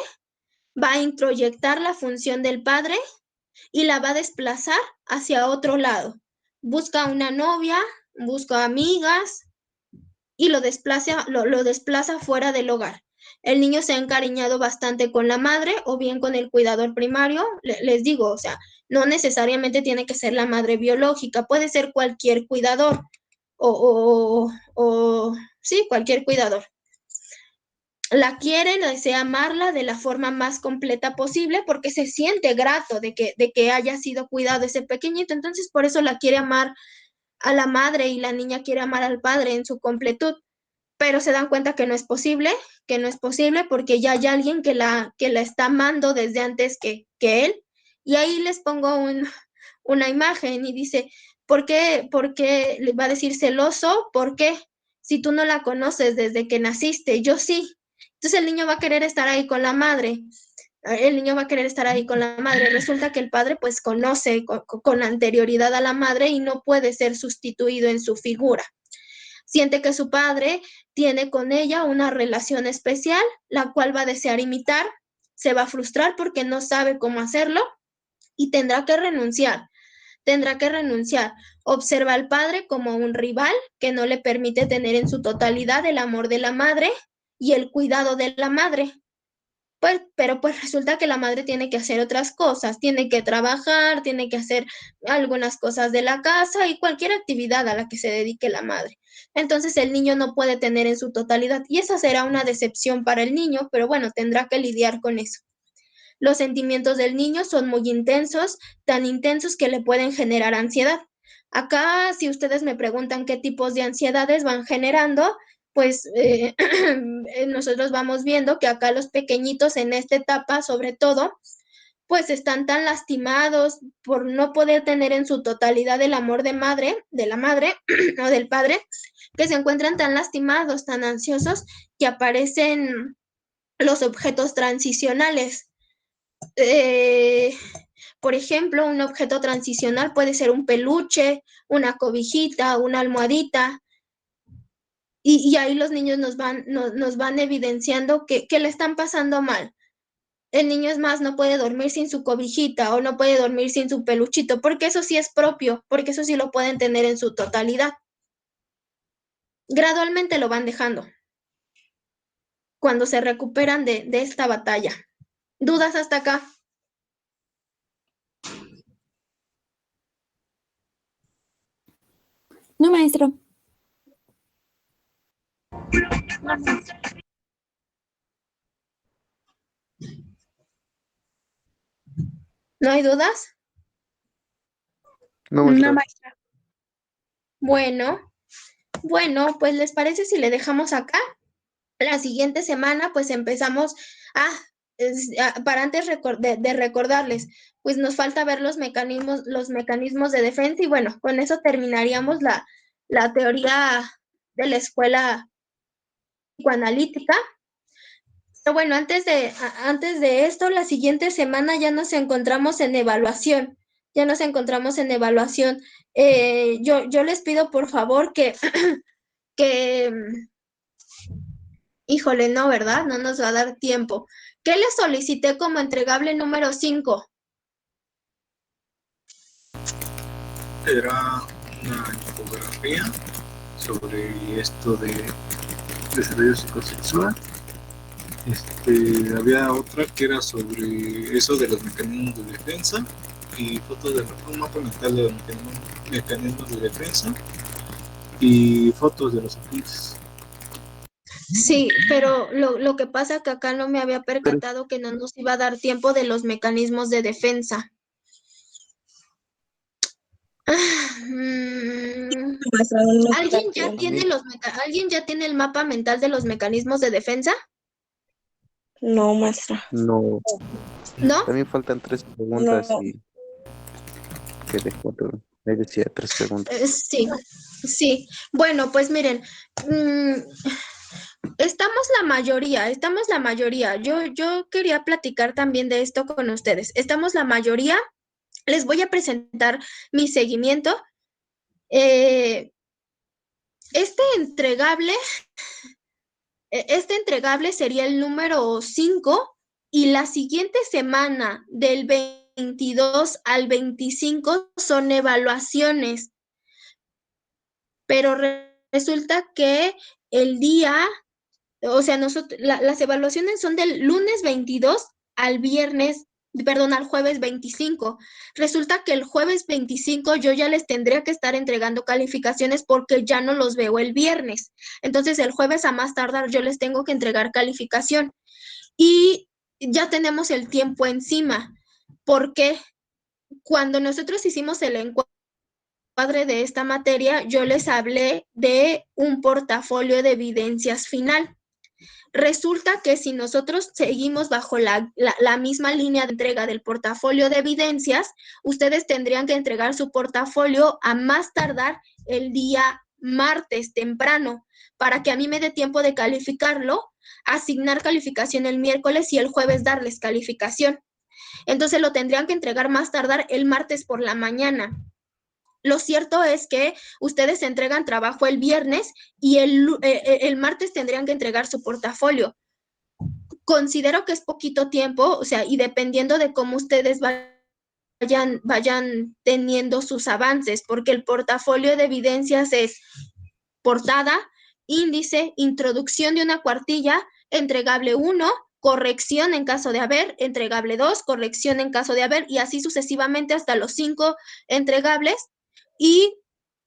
va a introyectar la función del padre y la va a desplazar hacia otro lado. Busca una novia, busca amigas y lo desplaza fuera del hogar. El niño se ha encariñado bastante con la madre o bien con el cuidador primario. Les digo, o sea, no necesariamente tiene que ser la madre biológica, puede ser cualquier cuidador sí, cualquier cuidador. La quiere, desea amarla de la forma más completa posible porque se siente grato de que haya sido cuidado ese pequeñito, entonces por eso la quiere amar a la madre y la niña quiere amar al padre en su completud, pero se dan cuenta que no es posible porque ya hay alguien que la está amando desde antes que él, y ahí les pongo una imagen y dice, ¿por qué le va a decir celoso? ¿Por qué? Si tú no la conoces desde que naciste, yo sí. Entonces el niño va a querer estar ahí con la madre. Resulta que el padre pues conoce con anterioridad a la madre y no puede ser sustituido en su figura. Siente que su padre tiene con ella una relación especial, la cual va a desear imitar, se va a frustrar porque no sabe cómo hacerlo y tendrá que renunciar. Observa al padre como un rival que no le permite tener en su totalidad el amor de la madre y el cuidado de la madre. Pero resulta que la madre tiene que hacer otras cosas, tiene que trabajar, tiene que hacer algunas cosas de la casa y cualquier actividad a la que se dedique la madre. Entonces el niño no puede tener en su totalidad y esa será una decepción para el niño, pero bueno, tendrá que lidiar con eso. Los sentimientos del niño son muy intensos, tan intensos que le pueden generar ansiedad. Acá, si ustedes me preguntan qué tipos de ansiedades van generando, pues nosotros vamos viendo que acá los pequeñitos en esta etapa, sobre todo, pues están tan lastimados por no poder tener en su totalidad el amor de la madre o del padre, que se encuentran tan lastimados, tan ansiosos, que aparecen los objetos transicionales. Por ejemplo, un objeto transicional puede ser un peluche, una cobijita, una almohadita, y ahí los niños nos van evidenciando que le están pasando mal. el niño es más, no puede dormir sin su cobijita o no puede dormir sin su peluchito, porque eso sí es propio, porque eso sí lo pueden tener en su totalidad. Gradualmente lo van dejando cuando se recuperan de esta batalla. ¿Dudas hasta acá? No, maestro. ¿No hay dudas? No, No, maestra. maestra. Bueno, pues ¿les parece si le dejamos acá? La siguiente semana pues empezamos para antes de recordarles, pues nos falta ver los mecanismos de defensa y bueno, con eso terminaríamos la teoría de la escuela psicoanalítica. Pero bueno, antes de esto, la siguiente semana ya nos encontramos en evaluación. Yo les pido por favor que, que, híjole, no, ¿verdad? No nos va a dar tiempo. ¿Qué les solicité como entregable número 5? Era una infografía sobre esto de desarrollo psicosexual. Había otra que era sobre eso de los mecanismos de defensa y fotos de un mapa mental de los mecanismos de defensa y fotos de los apuntes. Sí, pero lo que pasa que acá no me había percatado que no nos iba a dar tiempo de los mecanismos de defensa. ¿Alguien ya tiene el mapa mental de los mecanismos de defensa? No, maestra. No. ¿No? También faltan 3 preguntas No. y que de 4. Ahí decía 3 preguntas. Sí. Bueno, pues miren, estamos la mayoría. Yo quería platicar también de esto con ustedes. Estamos la mayoría. Les voy a presentar mi seguimiento. Este entregable sería el número 5 y la siguiente semana del 22 al 25 son evaluaciones. Pero resulta que el día, o sea, las evaluaciones son del lunes 22 al jueves 25. Resulta que el jueves 25 yo ya les tendría que estar entregando calificaciones porque ya no los veo el viernes. Entonces el jueves a más tardar yo les tengo que entregar calificación. Y ya tenemos el tiempo encima, porque cuando nosotros hicimos el encuadre de esta materia, yo les hablé de un portafolio de evidencias final. Resulta que si nosotros seguimos bajo la misma línea de entrega del portafolio de evidencias, ustedes tendrían que entregar su portafolio a más tardar el día martes temprano, para que a mí me dé tiempo de calificarlo, asignar calificación el miércoles y el jueves darles calificación. Entonces lo tendrían que entregar más tardar el martes por la mañana. Lo cierto es que ustedes entregan trabajo el viernes y el martes tendrían que entregar su portafolio. Considero que es poquito tiempo, o sea, y dependiendo de cómo ustedes vayan teniendo sus avances, porque el portafolio de evidencias es portada, índice, introducción de una cuartilla, entregable 1, corrección en caso de haber, entregable 2, corrección en caso de haber, y así sucesivamente hasta los 5 entregables, y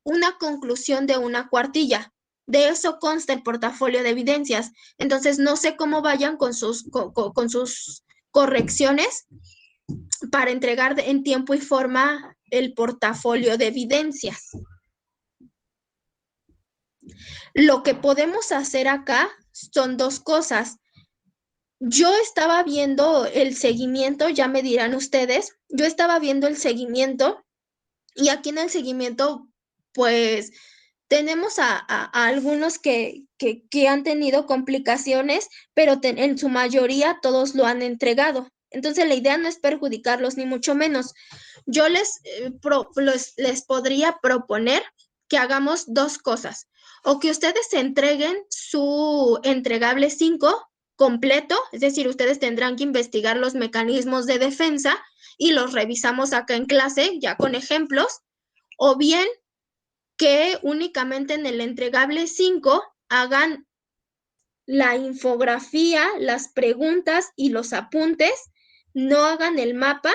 una conclusión de una cuartilla. De eso consta el portafolio de evidencias. Entonces, no sé cómo vayan con sus correcciones para entregar en tiempo y forma el portafolio de evidencias. Lo que podemos hacer acá son 2 cosas. Yo estaba viendo el seguimiento, ya me dirán ustedes, yo estaba viendo el seguimiento y aquí en el seguimiento, pues, tenemos a algunos que han tenido complicaciones, pero en su mayoría todos lo han entregado. Entonces, la idea no es perjudicarlos, ni mucho menos. Yo les podría proponer que hagamos 2 cosas. O que ustedes entreguen su entregable 5 completo, es decir, ustedes tendrán que investigar los mecanismos de defensa y los revisamos acá en clase ya con ejemplos, o bien que únicamente en el entregable 5 hagan la infografía, las preguntas y los apuntes, no hagan el mapa,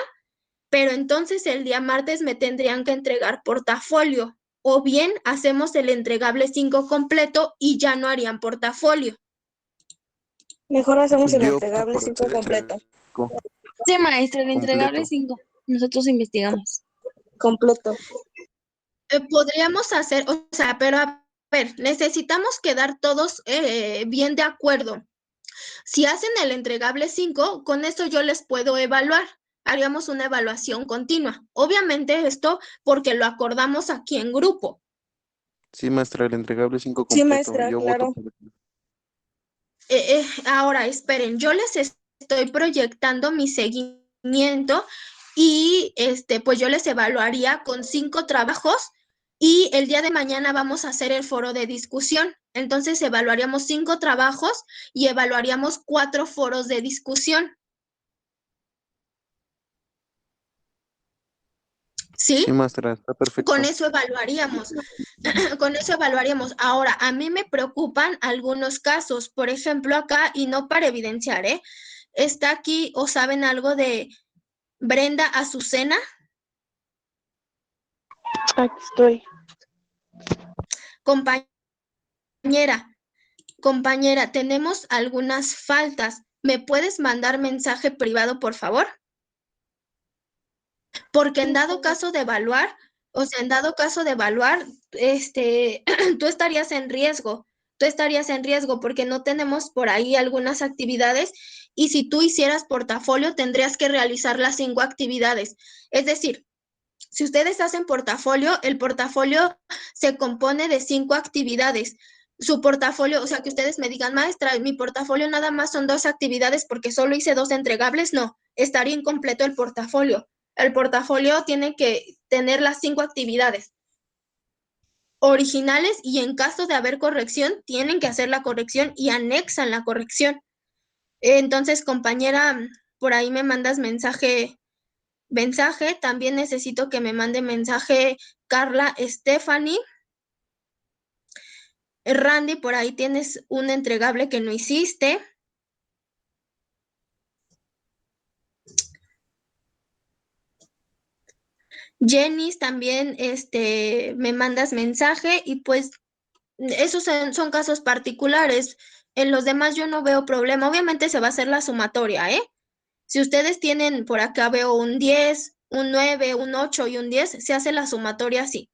pero entonces el día martes me tendrían que entregar portafolio, o bien hacemos el entregable 5 completo y ya no harían portafolio. Mejor hacemos el Yo opto entregable por 5 hacer el completo. cinco Sí, maestra, el entregable completo. 5. Nosotros investigamos. Completo. Podríamos hacer, o sea, pero a ver, necesitamos quedar todos bien de acuerdo. Si hacen el entregable 5, con esto yo les puedo evaluar. Haríamos una evaluación continua. Obviamente esto porque lo acordamos aquí en grupo. Sí, maestra, el entregable 5 Sí, completo. maestra, Yo claro. voto por Ahora, esperen, yo les estoy proyectando mi seguimiento y pues yo les evaluaría con 5 trabajos y el día de mañana vamos a hacer el foro de discusión. Entonces evaluaríamos 5 trabajos y evaluaríamos 4 foros de discusión. ¿Sí? Sí, maestra, está perfecto. Con eso evaluaríamos. Con eso evaluaríamos. Ahora, a mí me preocupan algunos casos, por ejemplo, acá, y no para evidenciar, está aquí o saben algo de Brenda Azucena. Aquí estoy. Compañera, tenemos algunas faltas. ¿Me puedes mandar mensaje privado, por favor? Porque en dado caso de evaluar, o sea, en dado caso de evaluar, tú estarías en riesgo. Tú estarías en riesgo porque no tenemos por ahí algunas actividades y si tú hicieras portafolio tendrías que realizar las 5 actividades. Es decir, si ustedes hacen portafolio, el portafolio se compone de 5 actividades. Su portafolio, o sea, que ustedes me digan, maestra, mi portafolio nada más son 2 actividades porque solo hice 2 entregables, no, estaría incompleto el portafolio. El portafolio tiene que tener las 5 actividades originales y en caso de haber corrección, tienen que hacer la corrección y anexan la corrección. Entonces, compañera, por ahí me mandas mensaje. También necesito que me mande mensaje Carla Stephanie. Randy, por ahí tienes un entregable que no hiciste. Jenny, también me mandas mensaje y pues esos son casos particulares. En los demás yo no veo problema. Obviamente se va a hacer la sumatoria, ¿eh? Si ustedes tienen, por acá veo un 10, un 9, un 8 y un 10, se hace la sumatoria así.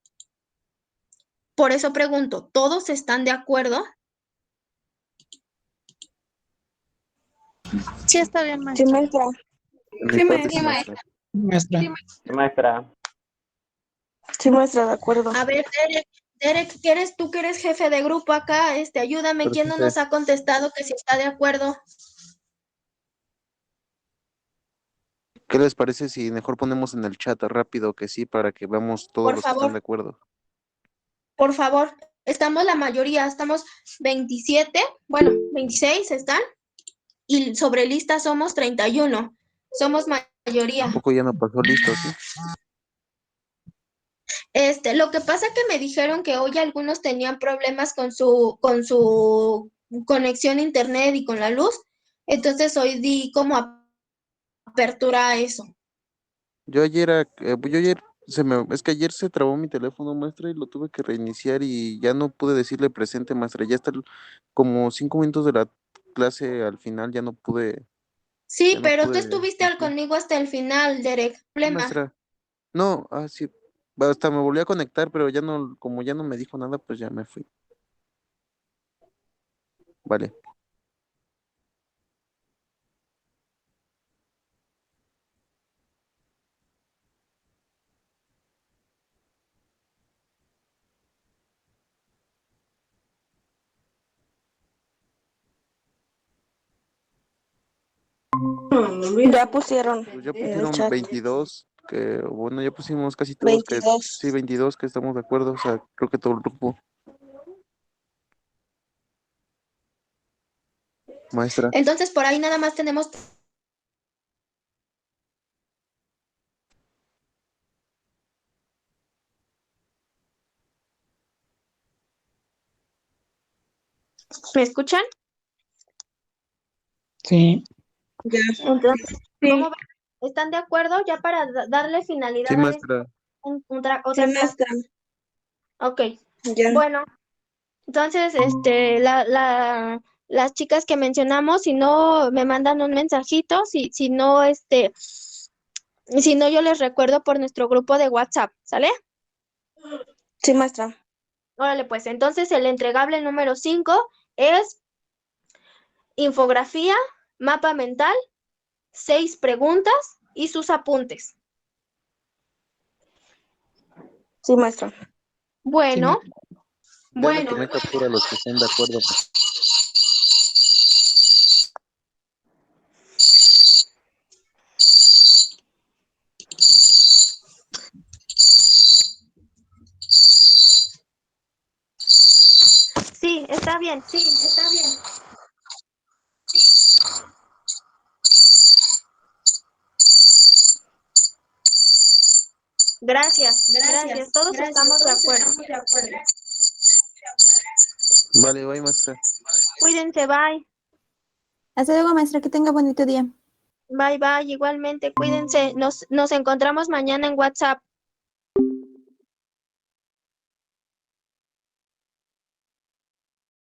Por eso pregunto, ¿todos están de acuerdo? Sí, está bien, Sí, maestra. maestra. De mi parte, sí, maestra. Maestra. Maestra, Sí, maestra, de acuerdo. A ver, Derek, ¿qué eres tú que eres jefe de grupo acá? Ayúdame, ¿quién no nos ha contestado que si está de acuerdo? ¿Qué les parece si mejor ponemos en el chat rápido que sí para que veamos todos Por los que están favor. de acuerdo? Por favor, estamos la mayoría, estamos 27, bueno, 26 están, y sobre lista somos 31, somos mayoría. Tampoco ya no pasó listo, ¿sí? Lo que pasa que me dijeron que hoy algunos tenían problemas con su conexión a internet y con la luz, entonces hoy di como apertura a eso. Es que ayer se trabó mi teléfono, maestra, y lo tuve que reiniciar y ya no pude decirle presente, maestra. Ya está como 5 minutos de la clase al final, Sí, ya no pero tú pude. estuviste conmigo hasta el final, Derek. Sí, Problema. maestra. No, sí. Hasta me volví a conectar, pero ya no, como ya no me dijo nada, pues ya me fui. Vale. Ya pusieron Pues ya en el pusieron chat. 22, bueno, ya pusimos casi todos, 22. sí, 22 que estamos de acuerdo, o sea, creo que todo el grupo. Maestra. Entonces, por ahí nada más tenemos... ¿Me escuchan? Sí, Entonces, ¿cómo ven? ¿Están de acuerdo ya para darle finalidad Sí, a maestra. otra Sí, clase? maestra. Ok, Ya. bueno, entonces, las chicas que mencionamos, si no, me mandan un mensajito, si no, si no, yo les recuerdo por nuestro grupo de WhatsApp, ¿sale? Sí, maestra. Órale, pues, entonces el entregable número 5 es infografía, mapa mental, 6 preguntas y sus apuntes. Sí, maestra. Bueno, Ya le tomé captura a los que estén de acuerdo. sí, está bien. Gracias, todos estamos de acuerdo. Vale, bye, maestra. Cuídense, bye. Hasta luego, maestra, que tenga bonito día. Bye, igualmente, cuídense. Nos encontramos mañana en WhatsApp.